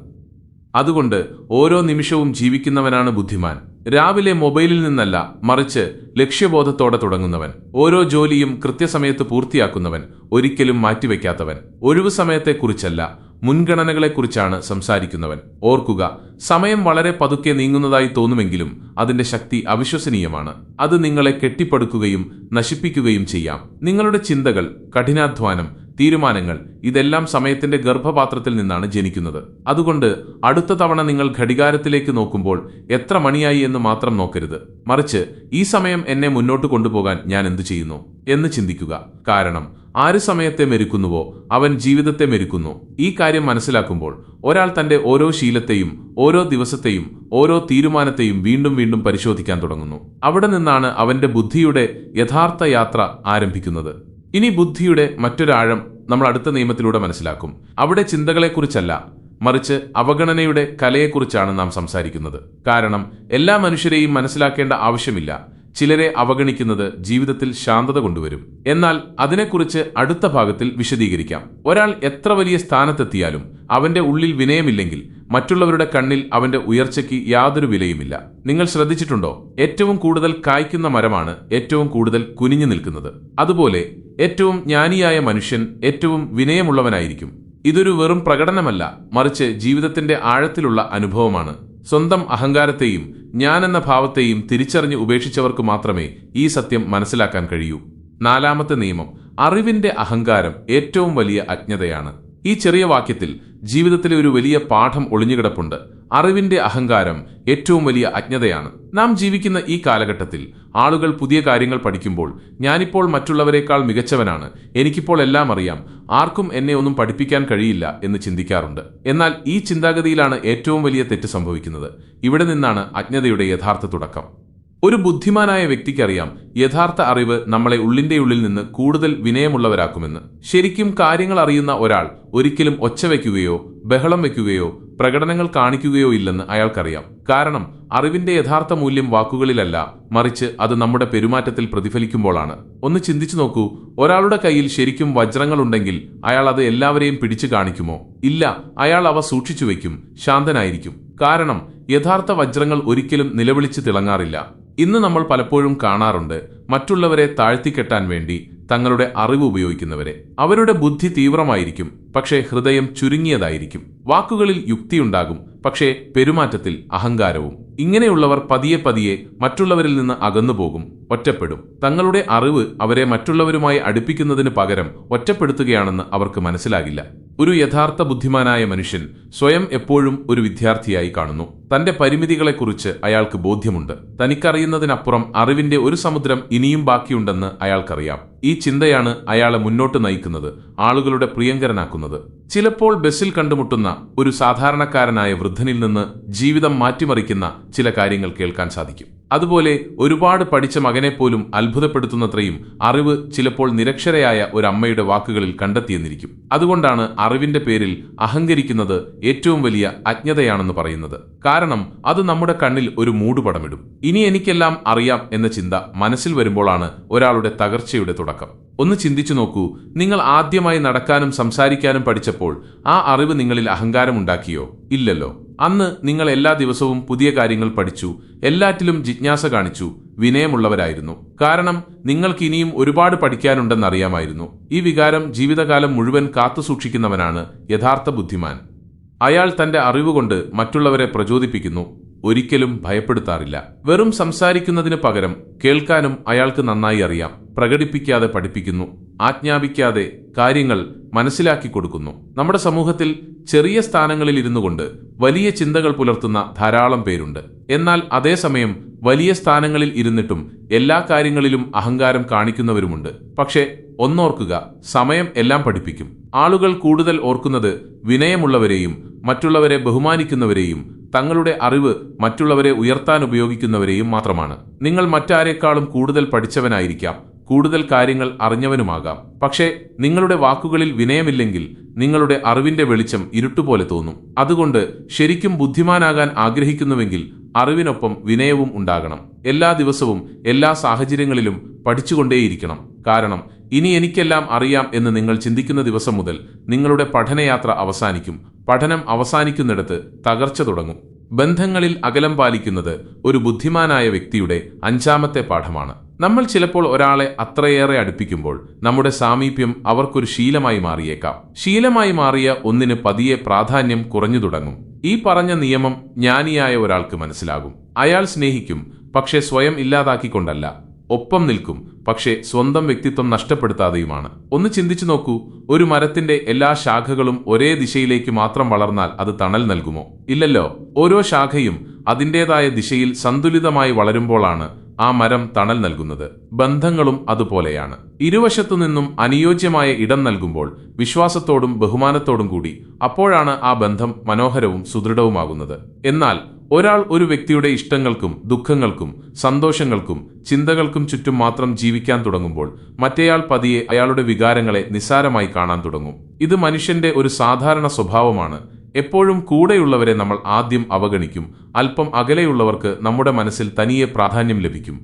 അതുകൊണ്ട് ഓരോ നിമിഷവും ജീവിക്കുന്നവനാണ് ബുദ്ധിമാൻ. രാവിലെ മൊബൈലിൽ നിന്നല്ല, മറിച്ച് ലക്ഷ്യബോധത്തോടെ തുടങ്ങുന്നവൻ. ഓരോ ജോലിയും കൃത്യസമയത്ത് പൂർത്തിയാക്കുന്നവൻ. ഒരിക്കലും മാറ്റിവെക്കാത്തവൻ. ഒഴിവു സമയത്തെക്കുറിച്ചല്ല, മുൻഗണനകളെക്കുറിച്ചാണ് സംസാരിക്കുന്നവൻ. ഓർക്കുക, സമയം വളരെ പതുക്കെ നീങ്ങുന്നതായി തോന്നുമെങ്കിലും അതിന്റെ ശക്തി അവിശ്വസനീയമാണ്. അത് നിങ്ങളെ കെട്ടിപ്പടുക്കുകയും നശിപ്പിക്കുകയും ചെയ്യാം. നിങ്ങളുടെ ചിന്തകൾ, കഠിനാധ്വാനം, തീരുമാനങ്ങൾ ഇതെല്ലാം സമയത്തിന്റെ ഗർഭപാത്രത്തിൽ നിന്നാണ് ജനിക്കുന്നത്. അതുകൊണ്ട് അടുത്ത തവണ നിങ്ങൾ ഘടികാരത്തിലേക്ക് നോക്കുമ്പോൾ എത്ര മണിയായി എന്ന് മാത്രം നോക്കരുത്. മറിച്ച് ഈ സമയം എന്നെ മുന്നോട്ട് കൊണ്ടുപോകാൻ ഞാൻ എന്തു ചെയ്യുന്നു എന്ന് ചിന്തിക്കുക. കാരണം ആര് സമയത്തെ മെരുക്കുന്നുവോ അവൻ ജീവിതത്തെ മെരുക്കുന്നു. ഈ കാര്യം മനസ്സിലാക്കുമ്പോൾ ഒരാൾ തന്റെ ഓരോ ശീലത്തെയും, ഓരോ ദിവസത്തെയും, ഓരോ തീരുമാനത്തെയും വീണ്ടും വീണ്ടും പരിശോധിക്കാൻ തുടങ്ങുന്നു. അവിടെ നിന്നാണ് അവന്റെ ബുദ്ധിയുടെ യഥാർത്ഥ യാത്ര ആരംഭിക്കുന്നത്. ഇനി ബുദ്ധിയുടെ മറ്റൊരാഴം നമ്മൾ അടുത്ത നിയമത്തിലൂടെ മനസ്സിലാക്കും. അവിടെ ചിന്തകളെക്കുറിച്ചല്ല, മറിച്ച് അവഗണനയുടെ കലയെക്കുറിച്ചാണ് നാം സംസാരിക്കുന്നത്. കാരണം എല്ലാ മനുഷ്യരെയും മനസ്സിലാക്കേണ്ട ആവശ്യമില്ല. ചിലരെ അവഗണിക്കുന്നത് ജീവിതത്തിൽ ശാന്തത കൊണ്ടുവരും. എന്നാൽ അതിനെക്കുറിച്ച് അടുത്ത ഭാഗത്തിൽ വിശദീകരിക്കാം. ഒരാൾ എത്ര വലിയ സ്ഥാനത്തെത്തിയാലും അവന്റെ ഉള്ളിൽ വിനയമില്ലെങ്കിൽ മറ്റുള്ളവരുടെ കണ്ണിൽ അവന്റെ ഉയർച്ചയ്ക്ക് യാതൊരു വിലയുമില്ല. നിങ്ങൾ ശ്രദ്ധിച്ചിട്ടുണ്ടോ? ഏറ്റവും കൂടുതൽ കായ്ക്കുന്ന മരമാണ് ഏറ്റവും കൂടുതൽ കുനിഞ്ഞു നിൽക്കുന്നത്. അതുപോലെ ഏറ്റവും ജ്ഞാനിയായ മനുഷ്യൻ ഏറ്റവും വിനയമുള്ളവനായിരിക്കും. ഇതൊരു വെറും പ്രകടനമല്ല, മറിച്ച് ജീവിതത്തിന്റെ ആഴത്തിലുള്ള അനുഭവമാണ്. സ്വന്തം അഹങ്കാരത്തെയും ഞാനെന്ന ഭാവത്തെയും തിരിച്ചറിഞ്ഞ് ഉപേക്ഷിച്ചവർക്ക് മാത്രമേ ഈ സത്യം മനസ്സിലാക്കാൻ കഴിയൂ. നാലാമത്തെ നിയമം, അറിവിന്റെ അഹങ്കാരം ഏറ്റവും വലിയ അജ്ഞതയാണ്. ഈ ചെറിയ വാക്യത്തിൽ ജീവിതത്തിലെ ഒരു വലിയ പാഠം ഒളിഞ്ഞുകിടപ്പുണ്ട്. അറിവിന്റെ അഹങ്കാരം ഏറ്റവും വലിയ അജ്ഞതയാണ്. നാം ജീവിക്കുന്ന ഈ കാലഘട്ടത്തിൽ ആളുകൾ പുതിയ കാര്യങ്ങൾ പഠിക്കുമ്പോൾ ഞാനിപ്പോൾ മറ്റുള്ളവരെക്കാൾ മികച്ചവനാണ്, എനിക്കിപ്പോൾ എല്ലാം അറിയാം, ആർക്കും എന്നെ ഒന്നും പഠിപ്പിക്കാൻ കഴിയില്ല എന്ന് ചിന്തിക്കാറുണ്ട്. എന്നാൽ ഈ ചിന്താഗതിയിലാണ് ഏറ്റവും വലിയ തെറ്റ് സംഭവിക്കുന്നത്. ഇവിടെ നിന്നാണ് അജ്ഞതയുടെ യഥാർത്ഥ തുടക്കം. ഒരു ബുദ്ധിമാനായ വ്യക്തിക്കറിയാം യഥാർത്ഥ അറിവ് നമ്മളെ ഉള്ളിന്റെ ഉള്ളിൽ നിന്ന് കൂടുതൽ വിനയമുള്ളവരാക്കുമെന്ന്. ശരിക്കും കാര്യങ്ങൾ അറിയുന്ന ഒരാൾ ഒരിക്കലും ഒച്ച വയ്ക്കുകയോ ബഹളം വയ്ക്കുകയോ പ്രകടനങ്ങൾ കാണിക്കുകയോ ഇല്ലെന്ന് അയാൾക്കറിയാം. കാരണം അറിവിന്റെ യഥാർത്ഥ മൂല്യം വാക്കുകളിലല്ല, മറിച്ച് അത് നമ്മുടെ പെരുമാറ്റത്തിൽ പ്രതിഫലിക്കുമ്പോഴാണ്. ഒന്ന് ചിന്തിച്ചു നോക്കൂ, ഒരാളുടെ കയ്യിൽ ശരിക്കും വജ്രങ്ങളുണ്ടെങ്കിൽ അയാൾ അത് എല്ലാവരെയും പിടിച്ചു കാണിക്കുമോ? ഇല്ല, അയാൾ അവ സൂക്ഷിച്ചു വയ്ക്കും, ശാന്തനായിരിക്കും. കാരണം യഥാർത്ഥ വജ്രങ്ങൾ ഒരിക്കലും നിലവിളിച്ച് തിളങ്ങാറില്ല. ഇന്ന് നമ്മൾ പലപ്പോഴും കാണാറുണ്ട് മറ്റുള്ളവരെ താഴ്ത്തിക്കെട്ടാൻ വേണ്ടി തങ്ങളുടെ അറിവ് ഉപയോഗിക്കുന്നവരെ. അവരുടെ ബുദ്ധി തീവ്രമായിരിക്കും, പക്ഷേ ഹൃദയം ചുരുങ്ങിയതായിരിക്കും. വാക്കുകളിൽ യുക്തിയുണ്ടാകും, പക്ഷേ പെരുമാറ്റത്തിൽ അഹങ്കാരവും. ഇങ്ങനെയുള്ളവർ പതിയെ പതിയെ മറ്റുള്ളവരിൽ നിന്ന് അകന്നുപോകും, ഒറ്റപ്പെടും. തങ്ങളുടെ അറിവ് അവരെ മറ്റുള്ളവരുമായി അടുപ്പിക്കുന്നതിന് പകരം ഒറ്റപ്പെടുത്തുകയാണെന്ന് അവർക്ക് മനസ്സിലാകില്ല. ഒരു യഥാർത്ഥ ബുദ്ധിമാനായ മനുഷ്യൻ സ്വയം എപ്പോഴും ഒരു വിദ്യാർത്ഥിയായി കാണുന്നു. തന്റെ പരിമിതികളെക്കുറിച്ച് അയാൾക്ക് ബോധ്യമുണ്ട്. തനിക്കറിയുന്നതിനപ്പുറം അറിവിന്റെ ഒരു സമുദ്രം ഇനിയും ബാക്കിയുണ്ടെന്ന് അയാൾക്കറിയാം. ഈ ചിന്തയാണ് അയാളെ മുന്നോട്ട് നയിക്കുന്നത്, ആളുകളുടെ പ്രിയങ്കരനാക്കുന്നത്. ചിലപ്പോൾ ബസ്സിൽ കണ്ടുമുട്ടുന്ന ഒരു സാധാരണക്കാരനായ വൃദ്ധനിൽ നിന്ന് ജീവിതം മാറ്റിമറിക്കുന്ന ചില കാര്യങ്ങൾ കേൾക്കാൻ സാധിക്കും. അതുപോലെ ഒരുപാട് പഠിച്ച മകനെപ്പോലും അത്ഭുതപ്പെടുത്തുന്നത്രയും അറിവ് ചിലപ്പോൾ നിരക്ഷരയായ ഒരു അമ്മയുടെ വാക്കുകളിൽ കണ്ടെത്തിയെന്നിരിക്കും. അതുകൊണ്ടാണ് അറിവിന്റെ പേരിൽ അഹങ്കരിക്കുന്നത് ഏറ്റവും വലിയ അജ്ഞതയാണെന്ന് പറയുന്നത്. കാരണം അത് നമ്മുടെ കണ്ണിൽ ഒരു മൂടുപടമിടും. ഇനി എനിക്കെല്ലാം അറിയാം എന്ന ചിന്ത മനസ്സിൽ വരുമ്പോഴാണ് ഒരാളുടെ തകർച്ചയുടെ തുടക്കം. ഒന്ന് ചിന്തിച്ചു നോക്കൂ, നിങ്ങൾ ആദ്യമായി നടക്കാനും സംസാരിക്കാനും പഠിച്ചപ്പോൾ ആ അറിവ് നിങ്ങളിൽ അഹങ്കാരമുണ്ടാക്കിയോ? ഇല്ലല്ലോ. അന്ന് നിങ്ങൾ എല്ലാ ദിവസവും പുതിയ കാര്യങ്ങൾ പഠിച്ചു, എല്ലാറ്റിലും ജിജ്ഞാസ കാണിച്ചു, വിനയമുള്ളവരായിരുന്നു. കാരണം നിങ്ങൾക്ക് ഇനിയും ഒരുപാട് പഠിക്കാനുണ്ടെന്നറിയാമായിരുന്നു. ഈ വികാരം ജീവിതകാലം മുഴുവൻ കാത്തുസൂക്ഷിക്കുന്നവനാണ് യഥാർത്ഥ ബുദ്ധിമാൻ. അയാൾ തന്റെ അറിവുകൊണ്ട് മറ്റുള്ളവരെ പ്രചോദിപ്പിക്കുന്നു, ഒരിക്കലും ഭയപ്പെടുത്താറില്ല. വെറും സംസാരിക്കുന്നതിന് പകരം കേൾക്കാനും അയാൾക്ക് നന്നായി അറിയാം. പ്രകടിപ്പിക്കാതെ പഠിപ്പിക്കുന്നു, ആജ്ഞാപിക്കാതെ കാര്യങ്ങൾ മനസ്സിലാക്കി കൊടുക്കുന്നു. നമ്മുടെ സമൂഹത്തിൽ ചെറിയ സ്ഥാനങ്ങളിൽ ഇരുന്നു കൊണ്ട് വലിയ ചിന്തകൾ പുലർത്തുന്ന ധാരാളം പേരുണ്ട്. എന്നാൽ അതേസമയം വലിയ സ്ഥാനങ്ങളിൽ ഇരുന്നിട്ടും എല്ലാ കാര്യങ്ങളിലും അഹങ്കാരം കാണിക്കുന്നവരുമുണ്ട്. പക്ഷേ ഒന്നോർക്കുക, സമയം എല്ലാം പഠിപ്പിക്കും. ആളുകൾ കൂടുതൽ ഓർക്കുന്നത് വിനയമുള്ളവരെയും മറ്റുള്ളവരെ ബഹുമാനിക്കുന്നവരെയും തങ്ങളുടെ അറിവ് മറ്റുള്ളവരെ ഉയർത്താൻ ഉപയോഗിക്കുന്നവരെയും മാത്രമാണ്. നിങ്ങൾ മറ്റാരേക്കാളും കൂടുതൽ പഠിച്ചവനായിരിക്കാം, കൂടുതൽ കാര്യങ്ങൾ അറിഞ്ഞവനുമാകാം. പക്ഷേ നിങ്ങളുടെ വാക്കുകളിൽ വിനയമില്ലെങ്കിൽ നിങ്ങളുടെ അറിവിന്റെ വെളിച്ചം ഇരുട്ടുപോലെ തോന്നും. അതുകൊണ്ട് ശരിക്കും ബുദ്ധിമാനാകാൻ ആഗ്രഹിക്കുന്നുവെങ്കിൽ അറിവിനൊപ്പം വിനയവും ഉണ്ടാകണം. എല്ലാ ദിവസവും എല്ലാ സാഹചര്യങ്ങളിലും പഠിച്ചുകൊണ്ടേയിരിക്കണം. കാരണം ഇനി എനിക്കെല്ലാം അറിയാം എന്ന് നിങ്ങൾ ചിന്തിക്കുന്ന ദിവസം മുതൽ നിങ്ങളുടെ പഠനയാത്ര അവസാനിക്കും. പഠനം അവസാനിക്കുന്നിടത്ത് തകർച്ച തുടങ്ങും. ബന്ധങ്ങളിൽ അകലം പാലിക്കുന്നത് ഒരു ബുദ്ധിമാനായ വ്യക്തിയുടെ 5ാമത്തെ പാഠമാണ്. നമ്മൾ ചിലപ്പോൾ ഒരാളെ അത്രയേറെ അടുപ്പിക്കുമ്പോൾ നമ്മുടെ സാമീപ്യം അവർക്കൊരു ശീലമായി മാറിയേക്കാം. ശീലമായി മാറിയ ഒന്നിന് പതിയെ പ്രാധാന്യം കുറഞ്ഞു തുടങ്ങും. ഈ പറഞ്ഞ നിയമം ജ്ഞാനിയായ ഒരാൾക്ക് മനസ്സിലാകും. അയാൾ സ്നേഹിക്കും, പക്ഷേ സ്വയം ഇല്ലാതാക്കിക്കൊണ്ടല്ല. ഒപ്പം നിൽക്കും, പക്ഷേ സ്വന്തം വ്യക്തിത്വം നഷ്ടപ്പെടുത്താതെയുമാണ്. ഒന്ന് ചിന്തിച്ചു നോക്കൂ, ഒരു മരത്തിന്റെ എല്ലാ ശാഖകളും ഒരേ ദിശയിലേക്ക് മാത്രം വളർന്നാൽ അത് തണൽ നൽകുമോ? ഇല്ലല്ലോ. ഓരോ ശാഖയും അതിൻ്റെതായ ദിശയിൽ സന്തുലിതമായി വളരുമ്പോഴാണ് ആ മരം തണൽ നൽകുന്നത്. ബന്ധങ്ങളും അതുപോലെയാണ്. ഇരുവശത്തുനിന്നും അനുയോജ്യമായ ഇടം നൽകുമ്പോൾ, വിശ്വാസത്തോടും ബഹുമാനത്തോടും കൂടി, അപ്പോഴാണ് ആ ബന്ധം മനോഹരവും സുദൃഢവുമാകുന്നത്. എന്നാൽ ഒരാൾ ഒരു വ്യക്തിയുടെ ഇഷ്ടങ്ങൾക്കും ദുഃഖങ്ങൾക്കും സന്തോഷങ്ങൾക്കും ചിന്തകൾക്കും ചുറ്റും മാത്രം ജീവിക്കാൻ തുടങ്ങുമ്പോൾ മറ്റേയാൾ പതിയെ അയാളുടെ വികാരങ്ങളെ നിസ്സാരമായി കാണാൻ തുടങ്ങും. ഇത് മനുഷ്യന്റെ ഒരു സാധാരണ സ്വഭാവമാണ്. എപ്പോഴും കൂടെയുള്ളവരെ നമ്മൾ ആദ്യം അവഗണിക്കും. അല്പം അകലെയുള്ളവർക്ക് നമ്മുടെ മനസ്സിൽ തനിയെ പ്രാധാന്യം ലഭിക്കും.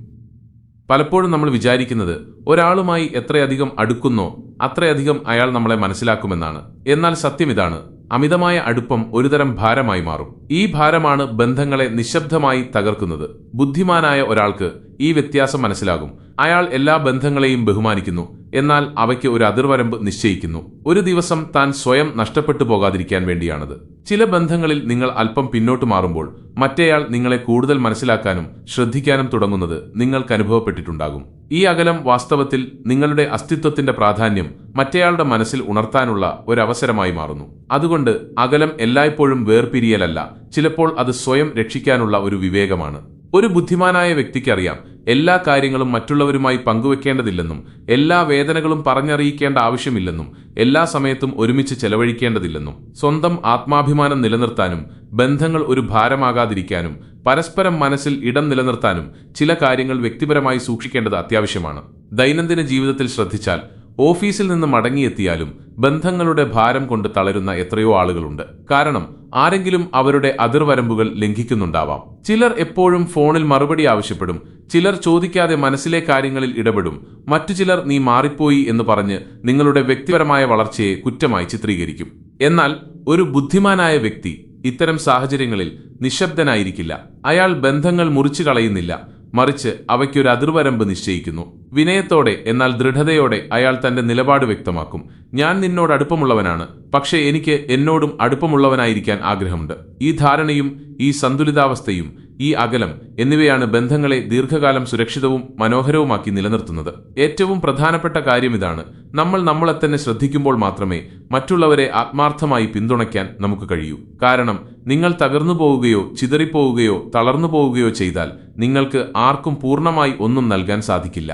പലപ്പോഴും നമ്മൾ വിചാരിക്കുന്നത് ഒരാളുമായി എത്രയധികം അടുക്കുന്നോ അത്രയധികം അയാൾ നമ്മളെ മനസ്സിലാക്കുമെന്നാണ്. എന്നാൽ സത്യം ഇതാണ്: അമിതമായ അടുപ്പം ഒരുതരം ഭാരമായി മാറും. ഈ ഭാരമാണ് ബന്ധങ്ങളെ നിശബ്ദമായി തകർക്കുന്നത്. ബുദ്ധിമാനായ ഒരാൾക്ക് ഈ വ്യത്യാസം മനസ്സിലാകും. അയാൾ എല്ലാ ബന്ധങ്ങളെയും ബഹുമാനിക്കുന്നു, എന്നാൽ അവയ്ക്ക് ഒരു അതിർവരമ്പ് നിശ്ചയിക്കുന്നു. ഒരു ദിവസം താൻ സ്വയം നഷ്ടപ്പെട്ടു പോകാതിരിക്കാൻ വേണ്ടിയാണത്. ചില ബന്ധങ്ങളിൽ നിങ്ങൾ അല്പം പിന്നോട്ട് മാറുമ്പോൾ മറ്റേയാൾ നിങ്ങളെ കൂടുതൽ മനസ്സിലാക്കാനും ശ്രദ്ധിക്കാനും തുടങ്ങുന്നത് നിങ്ങൾക്ക് അനുഭവപ്പെട്ടിട്ടുണ്ടാകും. ഈ അകലം വാസ്തവത്തിൽ നിങ്ങളുടെ അസ്തിത്വത്തിന്റെ പ്രാധാന്യം മറ്റേയാളുടെ മനസ്സിൽ ഉണർത്താനുള്ള ഒരവസരമായി മാറുന്നു. അതുകൊണ്ട് അകലം എല്ലായ്പ്പോഴും വേർപിരിയലല്ല, ചിലപ്പോൾ അത് സ്വയം രക്ഷിക്കാനുള്ള ഒരു വിവേകമാണ്. ഒരു ബുദ്ധിമാനായ വ്യക്തിക്കറിയാം, എല്ലാ കാര്യങ്ങളും മറ്റുള്ളവരുമായി പങ്കുവെക്കേണ്ടതില്ലെന്നും എല്ലാ വേദനകളും പറഞ്ഞറിയിക്കേണ്ട ആവശ്യമില്ലെന്നും എല്ലാ സമയത്തും ഒരുമിച്ച് ചെലവഴിക്കേണ്ടതില്ലെന്നും. സ്വന്തം ആത്മാഭിമാനം നിലനിർത്താനും ബന്ധങ്ങൾ ഒരു ഭാരമാകാതിരിക്കാനും പരസ്പരം മനസ്സിൽ ഇടം നിലനിർത്താനും ചില കാര്യങ്ങൾ വ്യക്തിപരമായി സൂക്ഷിക്കേണ്ടത് അത്യാവശ്യമാണ്. ദൈനംദിന ജീവിതത്തിൽ ശ്രദ്ധിച്ചാൽ ഓഫീസിൽ നിന്ന് മടങ്ങിയെത്തിയാലും ബന്ധങ്ങളുടെ ഭാരം കൊണ്ട് തളരുന്ന എത്രയോ ആളുകളുണ്ട്. കാരണം ആരെങ്കിലും അവരുടെ അതിർവരമ്പുകൾ ലംഘിക്കുന്നുണ്ടാവാം. ചിലർ എപ്പോഴും ഫോണിൽ മറുപടി ആവശ്യപ്പെടും. ചിലർ ചോദിക്കാതെ മനസ്സിലെ കാര്യങ്ങളിൽ ഇടപെടും. മറ്റു ചിലർ നീ മാറിപ്പോയി എന്ന് പറഞ്ഞ് നിങ്ങളുടെ വ്യക്തിപരമായ വളർച്ചയെ കുറ്റമായി ചിത്രീകരിക്കും. എന്നാൽ ഒരു ബുദ്ധിമാനായ വ്യക്തി ഇത്തരം സാഹചര്യങ്ങളിൽ നിശബ്ദനായിരിക്കില്ല. അയാൾ ബന്ധങ്ങൾ മുറിച്ചു കളയുന്നില്ല, മറിച്ച് അവയ്ക്കൊരു അതിർവരമ്പ് നിശ്ചയിക്കുന്നു. വിനയത്തോടെ എന്നാൽ ദൃഢതയോടെ അയാൾ തന്റെ നിലപാട് വ്യക്തമാക്കും. ഞാൻ നിന്നോട് അടുപ്പമുള്ളവനാണ്, പക്ഷേ എനിക്ക് എന്നോടും അടുപ്പമുള്ളവനായിരിക്കാൻ ആഗ്രഹമുണ്ട്. ഈ ധാരണയും ഈ സന്തുലിതാവസ്ഥയും ഈ അകലം എന്നിവയാണ് ബന്ധങ്ങളെ ദീർഘകാലം സുരക്ഷിതവും മനോഹരവുമാക്കി നിലനിർത്തുന്നത്. ഏറ്റവും പ്രധാനപ്പെട്ട കാര്യം ഇതാണ്: നമ്മൾ നമ്മളെ തന്നെ ശ്രദ്ധിക്കുമ്പോൾ മാത്രമേ മറ്റുള്ളവരെ ആത്മാർത്ഥമായി പിന്തുണയ്ക്കാൻ നമുക്ക് കഴിയൂ. കാരണം നിങ്ങൾ തകർന്നു പോവുകയോ ചിതറിപ്പോവുകയോ തളർന്നു പോവുകയോ ചെയ്താൽ നിങ്ങൾക്ക് ആർക്കും പൂർണ്ണമായി ഒന്നും നൽകാൻ സാധിക്കില്ല.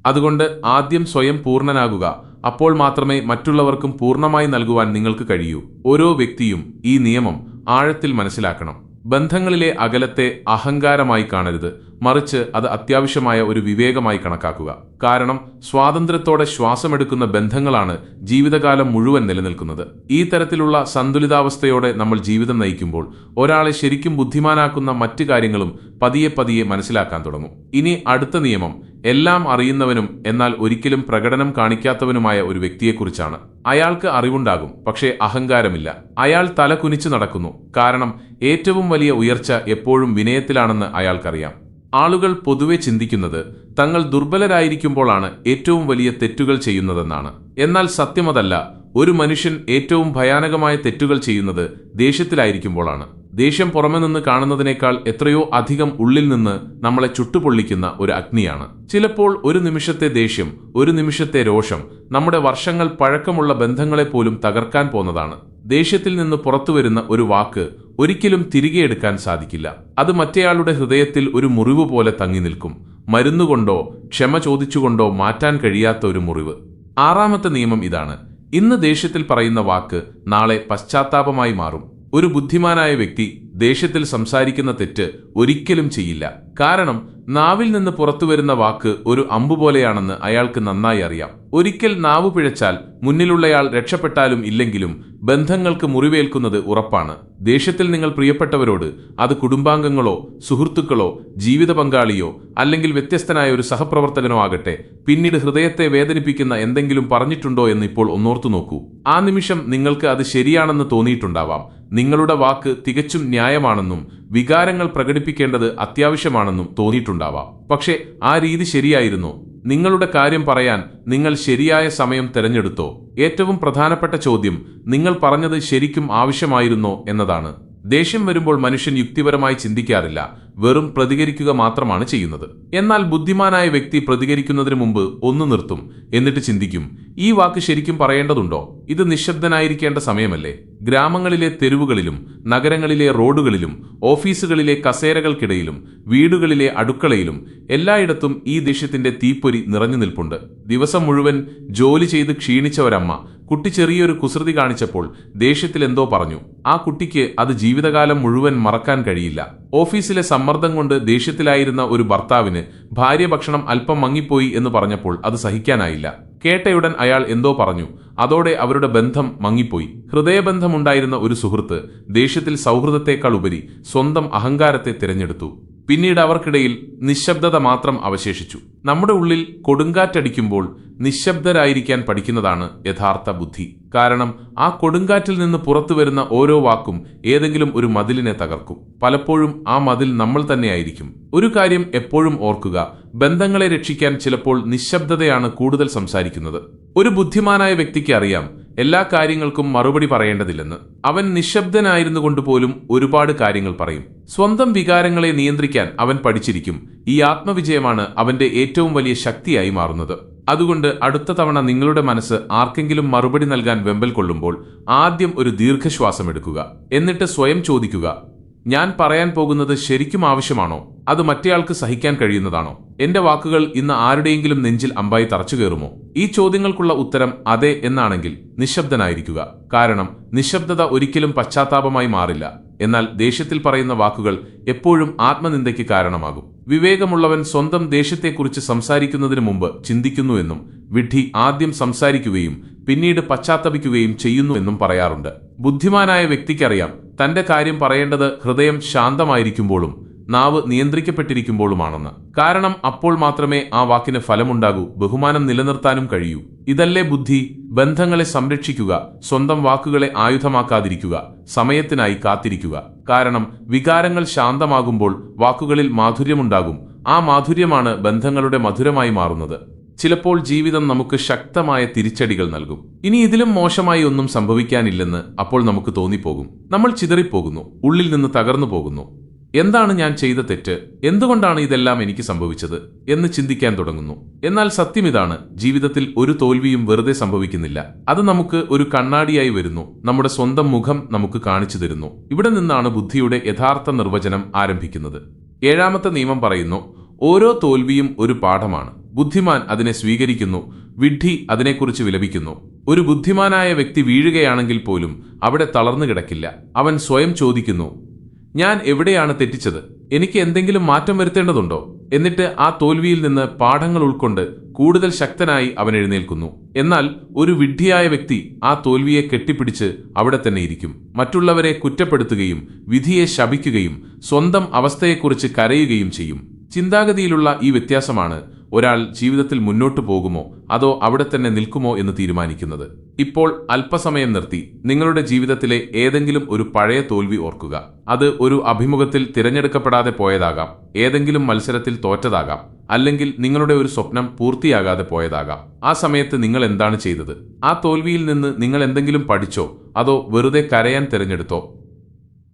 അതുകൊണ്ട് ആദ്യം സ്വയം പൂർണ്ണനാകുക. അപ്പോൾ മാത്രമേ മറ്റുള്ളവർക്കും പൂർണ്ണമായി നൽകുവാൻ നിങ്ങൾക്ക് കഴിയൂ. ഓരോ വ്യക്തിയും ഈ നിയമം ആഴത്തിൽ മനസ്സിലാക്കണം. ബന്ധങ്ങളിലെ അകലത്തെ അഹങ്കാരമായി കാണരുത്, മറിച്ച് അത് അത്യാവശ്യമായ ഒരു വിവേകമായി കണക്കാക്കുക. കാരണം സ്വാതന്ത്ര്യത്തോടെ ശ്വാസമെടുക്കുന്ന ബന്ധങ്ങളാണ് ജീവിതകാലം മുഴുവൻ നിലനിൽക്കുന്നത്. ഈ തരത്തിലുള്ള സന്തുലിതാവസ്ഥയോടെ നമ്മൾ ജീവിതം നയിക്കുമ്പോൾ ഒരാളെ ശരിക്കും ബുദ്ധിമാനാക്കുന്ന മറ്റു കാര്യങ്ങളും പതിയെ പതിയെ മനസ്സിലാക്കാൻ തുടങ്ങും. ഇനി അടുത്ത നിയമം എല്ലാം അറിയുന്നവനും എന്നാൽ ഒരിക്കലും പ്രകടനം കാണിക്കാത്തവനുമായ ഒരു വ്യക്തിയെക്കുറിച്ചാണ്. അയാൾക്ക് അറിവുണ്ടാകും, പക്ഷേ അഹങ്കാരമില്ല. അയാൾ തല കുനിച്ചു നടക്കുന്നു, കാരണം ഏറ്റവും വലിയ ഉയർച്ച എപ്പോഴും വിനയത്തിലാണെന്ന് അയാൾക്കറിയാം. ആളുകൾ പൊതുവെ ചിന്തിക്കുന്നത് തങ്ങൾ ദുർബലരായിരിക്കുമ്പോഴാണ് ഏറ്റവും വലിയ തെറ്റുകൾ ചെയ്യുന്നതെന്നാണ്. എന്നാൽ സത്യമതല്ല. ഒരു മനുഷ്യൻ ഏറ്റവും ഭയാനകമായ തെറ്റുകൾ ചെയ്യുന്നത് ദേഷ്യത്തിലായിരിക്കുമ്പോഴാണ്. ദേഷ്യം പുറമെ നിന്ന് കാണുന്നതിനേക്കാൾ എത്രയോ അധികം ഉള്ളിൽ നിന്ന് നമ്മളെ ചുട്ടുപൊള്ളിക്കുന്ന ഒരു അഗ്നിയാണ്. ചിലപ്പോൾ ഒരു നിമിഷത്തെ ദേഷ്യം, ഒരു നിമിഷത്തെ രോഷം നമ്മുടെ വർഷങ്ങൾ പഴക്കമുള്ള ബന്ധങ്ങളെപ്പോലും തകർക്കാൻ പോന്നതാണ്. ദേഷ്യത്തിൽ നിന്ന് പുറത്തുവരുന്ന ഒരു വാക്ക് ഒരിക്കലും തിരികെ എടുക്കാൻ സാധിക്കില്ല. അത് മറ്റേയാളുടെ ഹൃദയത്തിൽ ഒരു മുറിവ് പോലെ തങ്ങി നിൽക്കും. മരുന്നുകൊണ്ടോ ക്ഷമ ചോദിച്ചുകൊണ്ടോ മാറ്റാൻ കഴിയാത്ത ഒരു മുറിവ്. ആറാമത്തെ നിയമം ഇതാണ്: ഇന്ന് ദേഷ്യത്തിൽ പറയുന്ന വാക്ക് നാളെ പശ്ചാത്താപമായി മാറും. ഒരു ബുദ്ധിമാനായ വ്യക്തി ദേഷ്യത്തിൽ സംസാരിക്കുന്ന തെറ്റ് ഒരിക്കലും ചെയ്യില്ല. കാരണം നാവിൽ നിന്ന് പുറത്തുവരുന്ന വാക്ക് ഒരു അമ്പുപോലെയാണെന്ന് അയാൾക്ക് നന്നായി അറിയാം. ഒരിക്കൽ നാവ് പിഴച്ചാൽ മുന്നിലുള്ളയാൾ രക്ഷപ്പെട്ടാലും ഇല്ലെങ്കിലും ബന്ധങ്ങൾക്ക് മുറിവേൽക്കുന്നത് ഉറപ്പാണ്. ദേഷ്യത്തിൽ നിങ്ങൾ പ്രിയപ്പെട്ടവരോട്, അത് കുടുംബാംഗങ്ങളോ സുഹൃത്തുക്കളോ ജീവിത പങ്കാളിയോ അല്ലെങ്കിൽ വ്യത്യസ്തനായ ഒരു സഹപ്രവർത്തകനോ ആകട്ടെ, പിന്നീട് ഹൃദയത്തെ വേദനിപ്പിക്കുന്ന എന്തെങ്കിലും പറഞ്ഞിട്ടുണ്ടോ എന്ന് ഇപ്പോൾ ഒന്നോർത്തു നോക്കൂ. ആ നിമിഷം നിങ്ങൾക്ക് അത് ശരിയാണെന്ന് തോന്നിയിട്ടുണ്ടാവാം. നിങ്ങളുടെ വാക്ക് തികച്ചും ന്യായമാണെന്നും വികാരങ്ങൾ പ്രകടിപ്പിക്കേണ്ടത് അത്യാവശ്യമാണെന്നും തോന്നിയിട്ടുണ്ടാവാം. പക്ഷേ ആ രീതി ശരിയായിരുന്നോ? നിങ്ങളുടെ കാര്യം പറയാൻ നിങ്ങൾ ശരിയായ സമയം തിരഞ്ഞെടുത്തോ? ഏറ്റവും പ്രധാനപ്പെട്ട ചോദ്യം നിങ്ങൾ പറഞ്ഞത് ശരിക്കും ആവശ്യമായിരുന്നോ എന്നതാണ്. ദേഷ്യം വരുമ്പോൾ മനുഷ്യൻ യുക്തിപരമായി ചിന്തിക്കാറില്ല, വെറും പ്രതികരിക്കുക മാത്രമാണ് ചെയ്യുന്നത്. എന്നാൽ ബുദ്ധിമാനായ വ്യക്തി പ്രതികരിക്കുന്നതിന് മുമ്പ് ഒന്ന് നിർത്തും, എന്നിട്ട് ചിന്തിക്കും, ഈ വാക്ക് ശരിക്കും പറയേണ്ടതുണ്ടോ? ഇത് നിശബ്ദനായിരിക്കേണ്ട സമയമല്ലേ? ഗ്രാമങ്ങളിലെ തെരുവുകളിലും നഗരങ്ങളിലെ റോഡുകളിലും ഓഫീസുകളിലെ കസേരകൾക്കിടയിലും വീടുകളിലെ അടുക്കളയിലും എല്ലായിടത്തും ഈ ദേഷ്യത്തിന്റെ തീപ്പൊരി നിറഞ്ഞു നിൽപ്പുണ്ട്. ദിവസം മുഴുവൻ ജോലി ചെയ്ത് ക്ഷീണിച്ച ഒരമ്മ കുട്ടി ചെറിയൊരു കുസൃതി കാണിച്ചപ്പോൾ ദേഷ്യത്തിൽ എന്തോ പറഞ്ഞു. ആ കുട്ടിക്ക് അത് ജീവിതകാലം മുഴുവൻ മറക്കാൻ കഴിയില്ല. ഓഫീസിലെ സമ്മർദ്ദം കൊണ്ട് ദേഷ്യത്തിലായിരുന്ന ഒരു ഭർത്താവിന് ഭാര്യ ഭക്ഷണം അല്പം മങ്ങിപ്പോയി എന്ന് പറഞ്ഞപ്പോൾ അത് സഹിക്കാനായില്ല. കേട്ടയുടൻ അയാൾ എന്തോ പറഞ്ഞു. അതോടെ അവരുടെ ബന്ധം മങ്ങിപ്പോയി. ഹൃദയബന്ധമുണ്ടായിരുന്ന ഒരു സുഹൃത്ത് ദേഷ്യത്തിൽ സൗഹൃദത്തെക്കാൾ ഉപരി സ്വന്തം അഹങ്കാരത്തെ തിരഞ്ഞെടുത്തു. പിന്നീട് അവർക്കിടയിൽ നിശബ്ദത മാത്രം അവശേഷിച്ചു. നമ്മുടെ ഉള്ളിൽ കൊടുങ്കാറ്റടിക്കുമ്പോൾ നിശബ്ദരായിരിക്കാൻ പഠിക്കുന്നതാണ് യഥാർത്ഥ ബുദ്ധി. കാരണം ആ കൊടുങ്കാറ്റിൽ നിന്ന് പുറത്തു വരുന്ന ഓരോ വാക്കും ഏതെങ്കിലും ഒരു മതിലിനെ തകർക്കും. പലപ്പോഴും ആ മതിൽ നമ്മൾ തന്നെയായിരിക്കും. ഒരു കാര്യം എപ്പോഴും ഓർക്കുക, ബന്ധങ്ങളെ രക്ഷിക്കാൻ ചിലപ്പോൾ നിശബ്ദതയാണ് കൂടുതൽ സംസാരിക്കുന്നത്. ഒരു ബുദ്ധിമാനായ വ്യക്തിക്ക് അറിയാം എല്ലാ കാര്യങ്ങൾക്കും മറുപടി പറയേണ്ടതില്ലെന്ന്. അവൻ നിശബ്ദനായിരുന്നു കൊണ്ടുപോലും ഒരുപാട് കാര്യങ്ങൾ പറയും. സ്വന്തം വികാരങ്ങളെ നിയന്ത്രിക്കാൻ അവൻ പഠിച്ചിരിക്കും. ഈ ആത്മവിജയമാണ് അവന്റെ ഏറ്റവും വലിയ ശക്തിയായി മാറുന്നത്. അതുകൊണ്ട് അടുത്ത തവണ നിങ്ങളുടെ മനസ്സ് ആർക്കെങ്കിലും മറുപടി നൽകാൻ വെമ്പൽ കൊള്ളുമ്പോൾ ആദ്യം ഒരു ദീർഘശ്വാസം എടുക്കുക. എന്നിട്ട് സ്വയം ചോദിക്കുക, ഞാൻ പറയാൻ പോകുന്നത് ശരിക്കും ആവശ്യമാണോ? അത് മറ്റേയാൾക്ക് സഹിക്കാൻ കഴിയുന്നതാണോ? എന്റെ വാക്കുകൾ ഇന്ന് ആരുടെയെങ്കിലും നെഞ്ചിൽ അമ്പായി തറച്ചു കയറുമോ? ഈ ചോദ്യങ്ങൾക്കുള്ള ഉത്തരം അതെ എന്നാണെങ്കിൽ നിശബ്ദനായിരിക്കുക. കാരണം നിശബ്ദത ഒരിക്കലും പശ്ചാത്താപമായി മാറില്ല. എന്നാൽ ദേഷ്യത്തിൽ പറയുന്ന വാക്കുകൾ എപ്പോഴും ആത്മനിന്ദയ്ക്ക് കാരണമാകും. വിവേകമുള്ളവൻ സ്വന്തം ദേഷ്യത്തെക്കുറിച്ച് സംസാരിക്കുന്നതിന് മുമ്പ് ചിന്തിക്കുന്നുവെന്നും വിഡ്ഢി ആദ്യം സംസാരിക്കുകയും പിന്നീട് പശ്ചാത്തപിക്കുകയും ചെയ്യുന്നുവെന്നും പറയാറുണ്ട്. ബുദ്ധിമാനായ വ്യക്തിക്കറിയാം തന്റെ കാര്യം പറയേണ്ടത് ഹൃദയം ശാന്തമായിരിക്കുമ്പോഴും നാവ് നിയന്ത്രിക്കപ്പെട്ടിരിക്കുമ്പോഴുമാണെന്ന്. കാരണം അപ്പോൾ മാത്രമേ ആ വാക്കിന് ഫലമുണ്ടാകൂ, ബഹുമാനം നിലനിർത്താനും കഴിയൂ. ഇതല്ലേ ബുദ്ധി? ബന്ധങ്ങളെ സംരക്ഷിക്കുക, സ്വന്തം വാക്കുകളെ ആയുധമാക്കാതിരിക്കുക, സമയത്തിനായി കാത്തിരിക്കുക. കാരണം വികാരങ്ങൾ ശാന്തമാകുമ്പോൾ വാക്കുകളിൽ മാധുര്യമുണ്ടാകും. ആ മാധുര്യമാണ് ബന്ധങ്ങളുടെ മധുരമായി മാറുന്നത്. ചിലപ്പോൾ ജീവിതം നമുക്ക് ശക്തമായ തിരിച്ചടികൾ നൽകും. ഇനി ഇതിലും മോശമായി ഒന്നും സംഭവിക്കാനില്ലെന്ന് അപ്പോൾ നമുക്ക് തോന്നിപ്പോകും. നമ്മൾ ചിതറിപ്പോകുന്നു, ഉള്ളിൽ നിന്ന് തകർന്നു പോകുന്നു. എന്താണ് ഞാൻ ചെയ്ത തെറ്റ്? എന്തുകൊണ്ടാണ് ഇതെല്ലാം എനിക്ക് സംഭവിച്ചത് എന്ന് ചിന്തിക്കാൻ തുടങ്ങുന്നു. എന്നാൽ സത്യം ഇതാണ്, ജീവിതത്തിൽ ഒരു തോൽവിയും വെറുതെ സംഭവിക്കുന്നില്ല. അത് നമുക്ക് ഒരു കണ്ണാടിയായി വരുന്നു, നമ്മുടെ സ്വന്തം മുഖം നമുക്ക് കാണിച്ചു തരുന്നു. ഇവിടെ നിന്നാണ് ബുദ്ധിയുടെ യഥാർത്ഥ നിർവചനം ആരംഭിക്കുന്നത്. 7ാമത്തെ നിയമം പറയുന്നു, ഓരോ തോൽവിയും ഒരു പാഠമാണ്. ബുദ്ധിമാൻ അതിനെ സ്വീകരിക്കുന്നു, വിഡ്ഢി അതിനെക്കുറിച്ച് വിലപിക്കുന്നു. ഒരു ബുദ്ധിമാനായ വ്യക്തി വീഴുകയാണെങ്കിൽ പോലും അവിടെ തളർന്നു കിടക്കില്ല. അവൻ സ്വയം ചോദിക്കുന്നു, ഞാൻ എവിടെയാണ് തെറ്റിച്ചത്? എനിക്ക് എന്തെങ്കിലും മാറ്റം വരുത്തേണ്ടതുണ്ടോ? എന്നിട്ട് ആ തോൽവിയിൽ നിന്ന് പാഠങ്ങൾ ഉൾക്കൊണ്ട് കൂടുതൽ ശക്തനായി അവൻ എഴുന്നേൽക്കുന്നു. എന്നാൽ ഒരു വിഡ്ഢിയായ വ്യക്തി ആ തോൽവിയെ കെട്ടിപ്പിടിച്ച് അവിടെ തന്നെ ഇരിക്കും. മറ്റുള്ളവരെ കുറ്റപ്പെടുത്തുകയും വിധിയെ ശപിക്കുകയും സ്വന്തം അവസ്ഥയെക്കുറിച്ച് കരയുകയും ചെയ്യും. ചിന്താഗതിയിലുള്ള ഈ വ്യത്യാസമാണ് ഒരാൾ ജീവിതത്തിൽ മുന്നോട്ടു പോകുമോ അതോ അവിടെ തന്നെ നിൽക്കുമോ എന്ന് തീരുമാനിക്കുന്നത്. ഇപ്പോൾ അല്പസമയം നിർത്തി നിങ്ങളുടെ ജീവിതത്തിലെ ഏതെങ്കിലും ഒരു പഴയ തോൽവി ഓർക്കുക. അത് ഒരു അഭിമുഖത്തിൽ തിരഞ്ഞെടുക്കപ്പെടാതെ പോയതാകാം, ഏതെങ്കിലും മത്സരത്തിൽ തോറ്റതാകാം, അല്ലെങ്കിൽ നിങ്ങളുടെ ഒരു സ്വപ്നം പൂർത്തിയാകാതെ പോയതാകാം. ആ സമയത്ത് നിങ്ങൾ എന്താണ് ചെയ്തത്? ആ തോൽവിയിൽ നിന്ന് നിങ്ങൾ എന്തെങ്കിലും പഠിച്ചോ അതോ വെറുതെ കരയാൻ തിരഞ്ഞെടുത്തോ?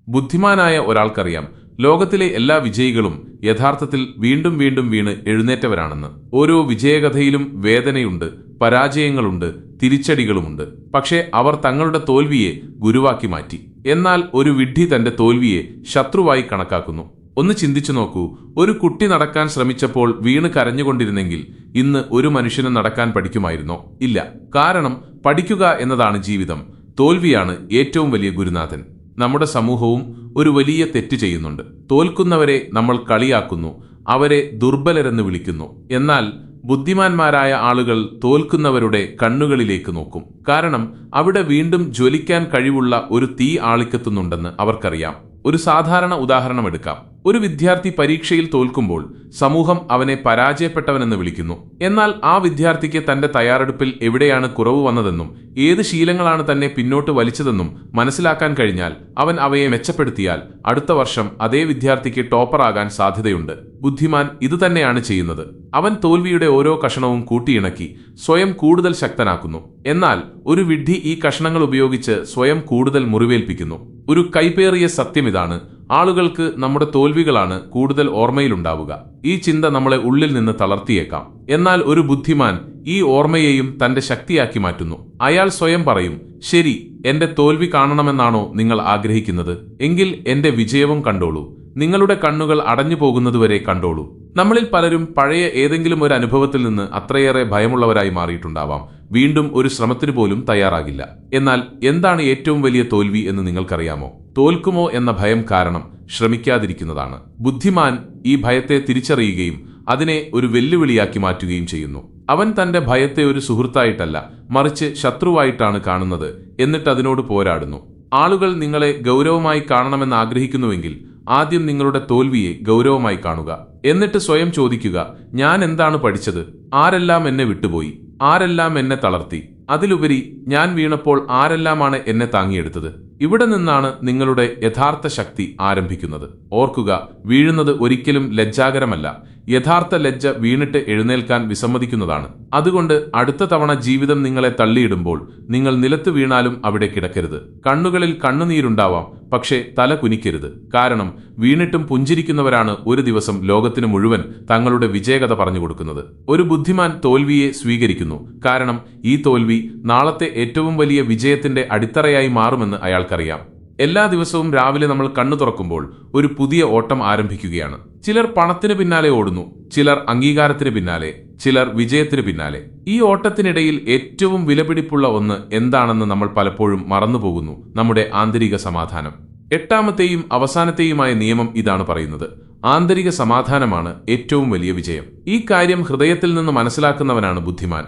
ബുദ്ധിമാനായ ഒരാൾക്കറിയാം ലോകത്തിലെ എല്ലാ വിജയികളും യഥാർത്ഥത്തിൽ വീണ്ടും വീണ്ടും വീണ് എഴുന്നേറ്റവരാണെന്ന്. ഓരോ വിജയകഥയിലും വേദനയുണ്ട്, പരാജയങ്ങളുണ്ട്, തിരിച്ചടികളുമുണ്ട്. പക്ഷേ അവർ തങ്ങളുടെ തോൽവിയെ ഗുരുവാക്കി മാറ്റി. എന്നാൽ ഒരു വിഡ്ഢി തന്റെ തോൽവിയെ ശത്രുവായി കണക്കാക്കുന്നു. ഒന്ന് ചിന്തിച്ചു നോക്കൂ, ഒരു കുട്ടി നടക്കാൻ ശ്രമിച്ചപ്പോൾ വീണ് കരഞ്ഞുകൊണ്ടിരുന്നെങ്കിൽ ഇന്ന് ഒരു മനുഷ്യനും നടക്കാൻ പഠിക്കുമായിരുന്നോ? ഇല്ല. കാരണം പഠിക്കുക എന്നതാണ് ജീവിതം. തോൽവിയാണ് ഏറ്റവും വലിയ ഗുരുനാഥൻ. നമ്മുടെ സമൂഹവും ഒരു വലിയ തെറ്റ് ചെയ്യുന്നുണ്ട്. തോൽക്കുന്നവരെ നമ്മൾ കളിയാക്കുന്നു, അവരെ ദുർബലരെന്ന് വിളിക്കുന്നു. എന്നാൽ ബുദ്ധിമാന്മാരായ ആളുകൾ തോൽക്കുന്നവരുടെ കണ്ണുകളിലേക്ക് നോക്കും. കാരണം അവിടെ വീണ്ടും ജ്വലിക്കാൻ കഴിവുള്ള ഒരു തീ ആളിക്കത്തുന്നുണ്ടെന്ന് അവർക്കറിയാം. ഒരു സാധാരണ ഉദാഹരണം എടുക്കാം. ഒരു വിദ്യാർത്ഥി പരീക്ഷയിൽ തോൽക്കുമ്പോൾ സമൂഹം അവനെ പരാജയപ്പെട്ടവനെന്ന് വിളിക്കുന്നു. എന്നാൽ ആ വിദ്യാർത്ഥിക്ക് തന്റെ തയ്യാറെടുപ്പിൽ എവിടെയാണ് കുറവ് വന്നതെന്നും ഏത് ശീലങ്ങളാണ് തന്നെ പിന്നോട്ട് വലിച്ചതെന്നും മനസ്സിലാക്കാൻ കഴിഞ്ഞാൽ അവൻ അവയെ മെച്ചപ്പെടുത്തിയാൽ അടുത്ത വർഷം അതേ വിദ്യാർത്ഥിക്ക് ടോപ്പറാകാൻ സാധ്യതയുണ്ട്. ബുദ്ധിമാൻ ഇതുതന്നെയാണ് ചെയ്യുന്നത്. അവൻ തോൽവിയുടെ ഓരോ കഷണവും കൂട്ടിയിണക്കി സ്വയം കൂടുതൽ ശക്തനാക്കുന്നു. എന്നാൽ ഒരു വിഡ്ഢി ഈ കഷണങ്ങൾ ഉപയോഗിച്ച് സ്വയം കൂടുതൽ മുറിവേൽപ്പിക്കുന്നു. ഒരു കൈപ്പേറിയ സത്യം ഇതാണ്: ആളുകൾക്ക് നമ്മുടെ തോൽവികളാണ് കൂടുതൽ ഓർമ്മയിലുണ്ടാവുക. ഈ ചിന്ത നമ്മളെ ഉള്ളിൽ നിന്ന് തളർത്തിയേക്കാം. എന്നാൽ ഒരു ബുദ്ധിമാൻ ഈ ഓർമ്മയെയും തന്റെ ശക്തിയാക്കി മാറ്റുന്നു. അയാൾ സ്വയം പറയും, ശരി, എന്റെ തോൽവി കാണണമെന്നാണോ നിങ്ങൾ ആഗ്രഹിക്കുന്നത്? എങ്കിൽ എന്റെ വിജയവും കണ്ടോളൂ. നിങ്ങളുടെ കണ്ണുകൾ അടഞ്ഞു പോകുന്നതുവരെ കണ്ടോളൂ. നമ്മളിൽ പലരും പഴയ ഏതെങ്കിലും ഒരു അനുഭവത്തിൽ നിന്ന് അത്രയേറെ ഭയമുള്ളവരായി മാറിയിട്ടുണ്ടാവാം. വീണ്ടും ഒരു ശ്രമത്തിന് പോലും തയ്യാറാകില്ല. എന്നാൽ എന്താണ് ഏറ്റവും വലിയ തോൽവി എന്ന് നിങ്ങൾക്കറിയാമോ? തോൽക്കുമോ എന്ന ഭയം കാരണം ശ്രമിക്കാതിരിക്കുന്നതാണ്. ബുദ്ധിമാൻ ഈ ഭയത്തെ തിരിച്ചറിയുകയും അതിനെ ഒരു വെല്ലുവിളിയാക്കി മാറ്റുകയും ചെയ്യുന്നു. അവൻ തന്റെ ഭയത്തെ ഒരു സുഹൃത്തായിട്ടല്ല, മറിച്ച് ശത്രുവായിട്ടാണ് കാണുന്നത്. എന്നിട്ട് അതിനോട് പോരാടുന്നു. ആളുകൾ നിങ്ങളെ ഗൗരവമായി കാണണമെന്ന് ആഗ്രഹിക്കുന്നുവെങ്കിൽ ആദ്യം നിങ്ങളുടെ തോൽവിയെ ഗൗരവമായി കാണുക. എന്നിട്ട് സ്വയം ചോദിക്കുക, ഞാൻ എന്താണ് പഠിച്ചത്? ആരെല്ലാം എന്നെ വിട്ടുപോയി? ആരെല്ലാം എന്നെ തളർത്തി? അതിലുപരി ഞാൻ വീണപ്പോൾ ആരെല്ലാമാണ് എന്നെ താങ്ങിയെടുത്തത്? ഇവിടെ നിന്നാണ് നിങ്ങളുടെ യഥാർത്ഥ ശക്തി ആരംഭിക്കുന്നത്. ഓർക്കുക, വീഴുന്നത് ഒരിക്കലും ലജ്ജാകരമല്ല. യഥാർത്ഥ ലജ്ജ വീണിട്ട് എഴുന്നേൽക്കാൻ വിസമ്മതിക്കുന്നതാണ്. അതുകൊണ്ട് അടുത്ത തവണ ജീവിതം നിങ്ങളെ തള്ളിയിടുമ്പോൾ നിങ്ങൾ നിലത്ത് വീണാലും അവിടെ കിടക്കരുത്. കണ്ണുകളിൽ കണ്ണുനീരുണ്ടാവാം, പക്ഷേ തല കുനിക്കരുത്. കാരണം വീണിട്ടും പുഞ്ചിരിക്കുന്നവരാണ് ഒരു ദിവസം ലോകത്തിന് മുഴുവൻ തങ്ങളുടെ വിജയകഥ പറഞ്ഞു കൊടുക്കുന്നത്. ഒരു ബുദ്ധിമാൻ തോൽവിയെ സ്വീകരിക്കുന്നു. കാരണം ഈ തോൽവി നാളത്തെ ഏറ്റവും വലിയ വിജയത്തിന്റെ അടിത്തറയായി മാറുമെന്ന് അയാൾക്കറിയാം. എല്ലാ ദിവസവും രാവിലെ നമ്മൾ കണ്ണു തുറക്കുമ്പോൾ ഒരു പുതിയ ഓട്ടം ആരംഭിക്കുകയാണ്. ചിലർ പണത്തിന് പിന്നാലെ ഓടുന്നു, ചിലർ അംഗീകാരത്തിന് പിന്നാലെ, ചിലർ വിജയത്തിന് പിന്നാലെ. ഈ ഓട്ടത്തിനിടയിൽ ഏറ്റവും വിലപിടിപ്പുള്ള ഒന്ന് എന്താണെന്ന് നമ്മൾ പലപ്പോഴും മറന്നുപോകുന്നു: നമ്മുടെ ആന്തരിക സമാധാനം. എട്ടാമത്തെയും അവസാനത്തെയുമായ നിയമം ഇതാണ് പറയുന്നത്: ആന്തരിക സമാധാനമാണ് ഏറ്റവും വലിയ വിജയം. ഈ കാര്യം ഹൃദയത്തിൽ നിന്ന് മനസ്സിലാക്കുന്നവനാണ് ബുദ്ധിമാൻ.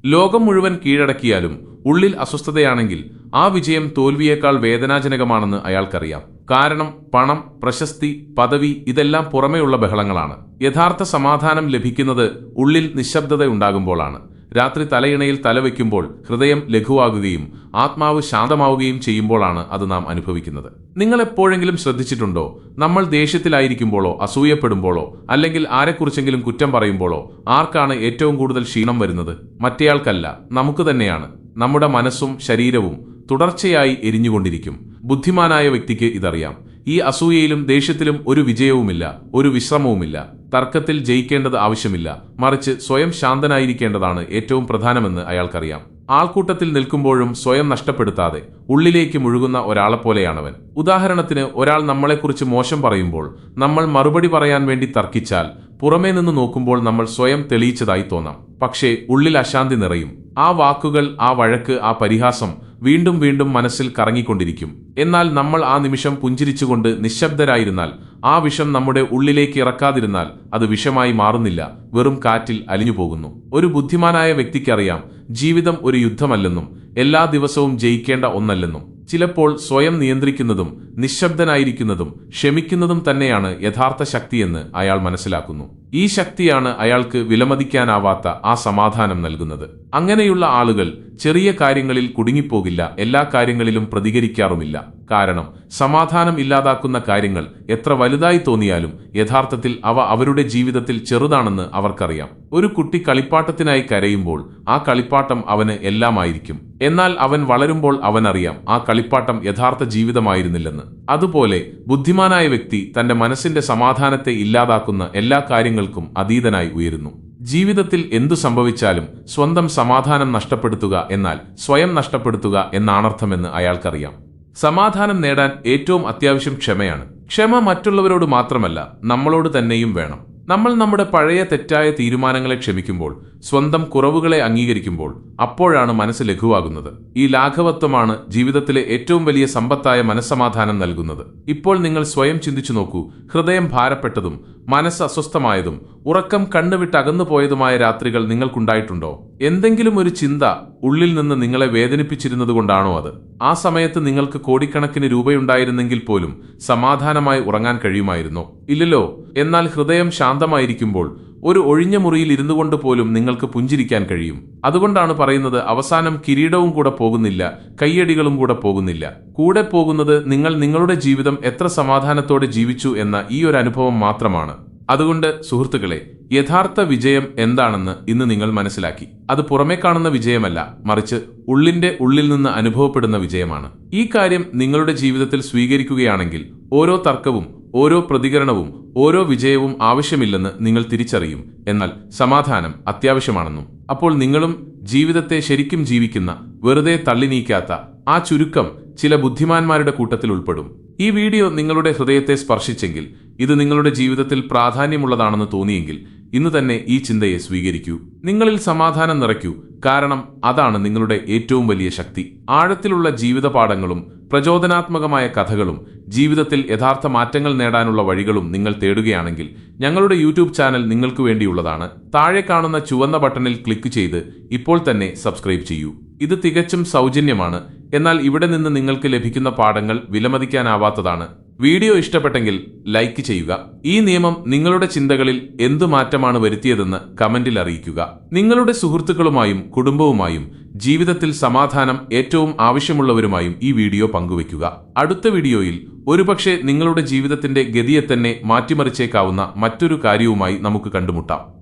ലോകം മുഴുവൻ കീഴടക്കിയാലും ഉള്ളിൽ അസ്വസ്ഥതയാണെങ്കിൽ ആ വിജയം തോൽവിയേക്കാൾ വേദനാജനകമാണെന്ന് അയാൾക്കറിയാം. കാരണം പണം, പ്രശസ്തി, പദവി ഇതെല്ലാം പുറമേയുള്ള ബഹളങ്ങളാണ്. യഥാർത്ഥ സമാധാനം ലഭിക്കുന്നത് ഉള്ളിൽ നിശബ്ദത ഉണ്ടാകുമ്പോഴാണ്. രാത്രി തലയിണയിൽ തലവെക്കുമ്പോൾ ഹൃദയം ലഘുവാകുകയും ആത്മാവ് ശാന്തമാവുകയും ചെയ്യുമ്പോഴാണ് അത് നാം അനുഭവിക്കുന്നത്. നിങ്ങൾ എപ്പോഴെങ്കിലും ശ്രദ്ധിച്ചിട്ടുണ്ടോ, നമ്മൾ ദേഷ്യത്തിലായിരിക്കുമ്പോഴോ അസൂയപ്പെടുമ്പോഴോ അല്ലെങ്കിൽ ആരെക്കുറിച്ചെങ്കിലും കുറ്റം പറയുമ്പോഴോ ആർക്കാണ് ഏറ്റവും കൂടുതൽ ക്ഷീണം വരുന്നത്? മറ്റേയാൾക്കല്ല, നമുക്ക് തന്നെയാണ്. നമ്മുടെ മനസ്സും ശരീരവും തുടർച്ചയായി എരിഞ്ഞുകൊണ്ടിരിക്കും. ബുദ്ധിമാനായ വ്യക്തിക്ക് ഇതറിയാം. ഈ അസൂയയിലും ദേഷ്യത്തിലും ഒരു വിജയവുമില്ല, ഒരു വിശ്രമവുമില്ല. തർക്കത്തിൽ ജയിക്കേണ്ടത് ആവശ്യമില്ല, മറിച്ച് സ്വയം ശാന്തനായിരിക്കേണ്ടതാണ് ഏറ്റവും പ്രധാനമെന്ന് അയാൾക്കറിയാം. ആൾക്കൂട്ടത്തിൽ നിൽക്കുമ്പോഴും സ്വയം നഷ്ടപ്പെടുത്താതെ ഉള്ളിലേക്ക് മുഴുകുന്ന ഒരാളെപ്പോലെയാണവൻ. ഉദാഹരണത്തിന്, ഒരാൾ നമ്മളെക്കുറിച്ച് മോശം പറയുമ്പോൾ നമ്മൾ മറുപടി പറയാൻ വേണ്ടി തർക്കിച്ചാൽ പുറമേ നിന്ന് നോക്കുമ്പോൾ നമ്മൾ സ്വയം തെളിയിച്ചതായി തോന്നാം. പക്ഷേ ഉള്ളിൽ അശാന്തി നിറയും. ആ വാക്കുകൾ, ആ വഴക്ക്, ആ പരിഹാസം വീണ്ടും വീണ്ടും മനസ്സിൽ കറങ്ങിക്കൊണ്ടിരിക്കും. എന്നാൽ നമ്മൾ ആ നിമിഷം പുഞ്ചിരിച്ചുകൊണ്ട് നിശബ്ദരായിരുന്നാൽ, ആ വിഷം നമ്മുടെ ഉള്ളിലേക്ക് ഇറക്കാതിരുന്നാൽ അത് വിഷമായി മാറുന്നില്ല, വെറും കാറ്റിൽ അലിഞ്ഞു പോകുന്നു. ഒരു ബുദ്ധിമാനായ വ്യക്തിക്കറിയാം, ജീവിതം ഒരു യുദ്ധമല്ലെന്നും എല്ലാ ദിവസവും ജയിക്കേണ്ട ഒന്നല്ലെന്നും. ചിലപ്പോൾ സ്വയം നിയന്ത്രിക്കുന്നതും നിശബ്ദനായിരിക്കുന്നതും ക്ഷമിക്കുന്നതും തന്നെയാണ് യഥാർത്ഥ ശക്തിയെന്ന് അയാൾ മനസ്സിലാക്കുന്നു. ഈ ശക്തിയാണ് അയാൾക്ക് വിലമതിക്കാനാവാത്ത ആ സമാധാനം നൽകുന്നത്. അങ്ങനെയുള്ള ആളുകൾ ചെറിയ കാര്യങ്ങളിൽ കുടുങ്ങിപ്പോകില്ല, എല്ലാ കാര്യങ്ങളിലും പ്രതികരിക്കാറുമില്ല. കാരണം സമാധാനം ഇല്ലാതാക്കുന്ന കാര്യങ്ങൾ എത്ര വലുതായി തോന്നിയാലും യഥാർത്ഥത്തിൽ അവ അവരുടെ ജീവിതത്തിൽ ചെറുതാണെന്ന് അവർക്കറിയാം. ഒരു കുട്ടി കളിപ്പാട്ടത്തിനായി കരയുമ്പോൾ ആ കളിപ്പാട്ടം അവന് എല്ലാമായിരിക്കും. എന്നാൽ അവൻ വളരുമ്പോൾ അവനറിയാം ആ കളിപ്പാട്ടം യഥാർത്ഥ ജീവിതമായിരുന്നില്ലെന്ന്. അതുപോലെ ബുദ്ധിമാനായ വ്യക്തി തന്റെ മനസ്സിന്റെ സമാധാനത്തെ ഇല്ലാതാക്കുന്ന എല്ലാ കാര്യങ്ങൾക്കും അതീതനായി ഉയരുന്നു. ജീവിതത്തിൽ എന്തു സംഭവിച്ചാലും സ്വന്തം സമാധാനം നഷ്ടപ്പെടുത്തുക എന്നാൽ സ്വയം നഷ്ടപ്പെടുത്തുക എന്നാണർത്ഥമെന്ന് അയാൾക്കറിയാം. സമാധാനം നേടാൻ ഏറ്റവും അത്യാവശ്യം ക്ഷമയാണ്. ക്ഷമ മറ്റുള്ളവരോട് മാത്രമല്ല, നമ്മളോട് തന്നെയും വേണം. നമ്മൾ നമ്മുടെ പഴയ തെറ്റായ തീരുമാനങ്ങളെ ക്ഷമിക്കുമ്പോൾ, സ്വന്തം കുറവുകളെ അംഗീകരിക്കുമ്പോൾ, അപ്പോഴാണ് മനസ്സ് ലഘുവാകുന്നത്. ഈ ലാഘവത്വമാണ് ജീവിതത്തിലെ ഏറ്റവും വലിയ സമ്പത്തായ മനസ്സമാധാനം നൽകുന്നത്. ഇപ്പോൾ നിങ്ങൾ സ്വയം ചിന്തിച്ചു നോക്കൂ. ഹൃദയം ഭാരപ്പെട്ടതും മനസ്സ് അസ്വസ്ഥമായതും ഉറക്കം കണ്ണുവിട്ട് അകന്നുപോയതുമായ രാത്രികൾ നിങ്ങൾക്കുണ്ടായിട്ടുണ്ടോ? എന്തെങ്കിലും ഒരു ചിന്ത ഉള്ളിൽ നിന്ന് നിങ്ങളെ വേദനിപ്പിച്ചിരുന്നതുകൊണ്ടാണോ അത്? ആ സമയത്ത് നിങ്ങൾക്ക് കോടിക്കണക്കിന് രൂപയുണ്ടായിരുന്നെങ്കിൽ പോലും സമാധാനമായി ഉറങ്ങാൻ കഴിയുമായിരുന്നോ? ഇല്ലല്ലോ. എന്നാൽ ഹൃദയം ശാന്തമായിരിക്കുമ്പോൾ ഒരു ഒഴിഞ്ഞ മുറിയിൽ ഇരുന്നു കൊണ്ട് പോലും നിങ്ങൾക്ക് പുഞ്ചിരിക്കാൻ കഴിയും. അതുകൊണ്ടാണ് പറയുന്നത്, അവസാനം കിരീടവും കൂടെ പോകുന്നില്ല, കയ്യടികളും കൂടെ പോകുന്നില്ല. കൂടെ പോകുന്നത് നിങ്ങൾ നിങ്ങളുടെ ജീവിതം എത്ര സമാധാനത്തോടെ ജീവിച്ചു എന്ന ഈ ഒരു അനുഭവം മാത്രമാണ്. അതുകൊണ്ട് സുഹൃത്തുക്കളെ, യഥാർത്ഥ വിജയം എന്താണെന്ന് ഇന്ന് നിങ്ങൾ മനസ്സിലാക്കി. അത് പുറമേ കാണുന്ന വിജയമല്ല, മറിച്ച് ഉള്ളിന്റെ ഉള്ളിൽ നിന്ന് അനുഭവപ്പെടുന്ന വിജയമാണ്. ഈ കാര്യം നിങ്ങളുടെ ജീവിതത്തിൽ സ്വീകരിക്കുകയാണെങ്കിൽ ഓരോ തർക്കവും, ഓരോ പ്രതികരണവും, ഓരോ വിജയവും ആവശ്യമില്ലെന്ന് നിങ്ങൾ തിരിച്ചറിയും. എന്നാൽ സമാധാനം അത്യാവശ്യമാണെന്നും. അപ്പോൾ നിങ്ങളും ജീവിതത്തെ ശരിക്കും ജീവിക്കുന്ന, വെറുതെ തള്ളി നീക്കാത്ത ആ ചുരുക്കം ചില ബുദ്ധിമാന്മാരുടെ കൂട്ടത്തിൽ ഉൾപ്പെടും. ഈ വീഡിയോ നിങ്ങളുടെ ഹൃദയത്തെ സ്പർശിച്ചെങ്കിൽ, ഇത് നിങ്ങളുടെ ജീവിതത്തിൽ പ്രാധാന്യമുള്ളതാണെന്ന് തോന്നിയെങ്കിൽ ഇന്ന് തന്നെ ഈ ചിന്തയെ സ്വീകരിക്കൂ. നിങ്ങളിൽ സമാധാനം നിറയ്ക്കൂ. കാരണം അതാണ് നിങ്ങളുടെ ഏറ്റവും വലിയ ശക്തി. ആഴത്തിലുള്ള ജീവിത പാഠങ്ങളും പ്രചോദനാത്മകമായ കഥകളും ജീവിതത്തിൽ യഥാർത്ഥ മാറ്റങ്ങൾ നേടാനുള്ള വഴികളും നിങ്ങൾ തേടുകയാണെങ്കിൽ ഞങ്ങളുടെ യൂട്യൂബ് ചാനൽ നിങ്ങൾക്ക് വേണ്ടിയുള്ളതാണ്. താഴെ കാണുന്ന ചുവന്ന ബട്ടണിൽ ക്ലിക്ക് ചെയ്ത് ഇപ്പോൾ തന്നെ സബ്സ്ക്രൈബ് ചെയ്യൂ. ഇത് തികച്ചും സൗജന്യമാണ്. എന്നാൽ ഇവിടെ നിന്ന് നിങ്ങൾക്ക് ലഭിക്കുന്ന പാഠങ്ങൾ വിലമതിക്കാനാവാത്തതാണ്. വീഡിയോ ഇഷ്ടപ്പെട്ടെങ്കിൽ ലൈക്ക് ചെയ്യുക. ഈ നിയമം നിങ്ങളുടെ ചിന്തകളിൽ എന്തു മാറ്റമാണ് വരുത്തിയതെന്ന് കമന്റിൽ അറിയിക്കുക. നിങ്ങളുടെ സുഹൃത്തുക്കളുമായും കുടുംബവുമായും ജീവിതത്തിൽ സമാധാനം ഏറ്റവും ആവശ്യമുള്ളവരുമായും ഈ വീഡിയോ പങ്കുവയ്ക്കുക. അടുത്ത വീഡിയോയിൽ ഒരുപക്ഷെ നിങ്ങളുടെ ജീവിതത്തിന്റെ ഗതിയെ തന്നെ മാറ്റിമറിച്ചേക്കാവുന്ന മറ്റൊരു കാര്യവുമായി നമുക്ക് കണ്ടുമുട്ടാം.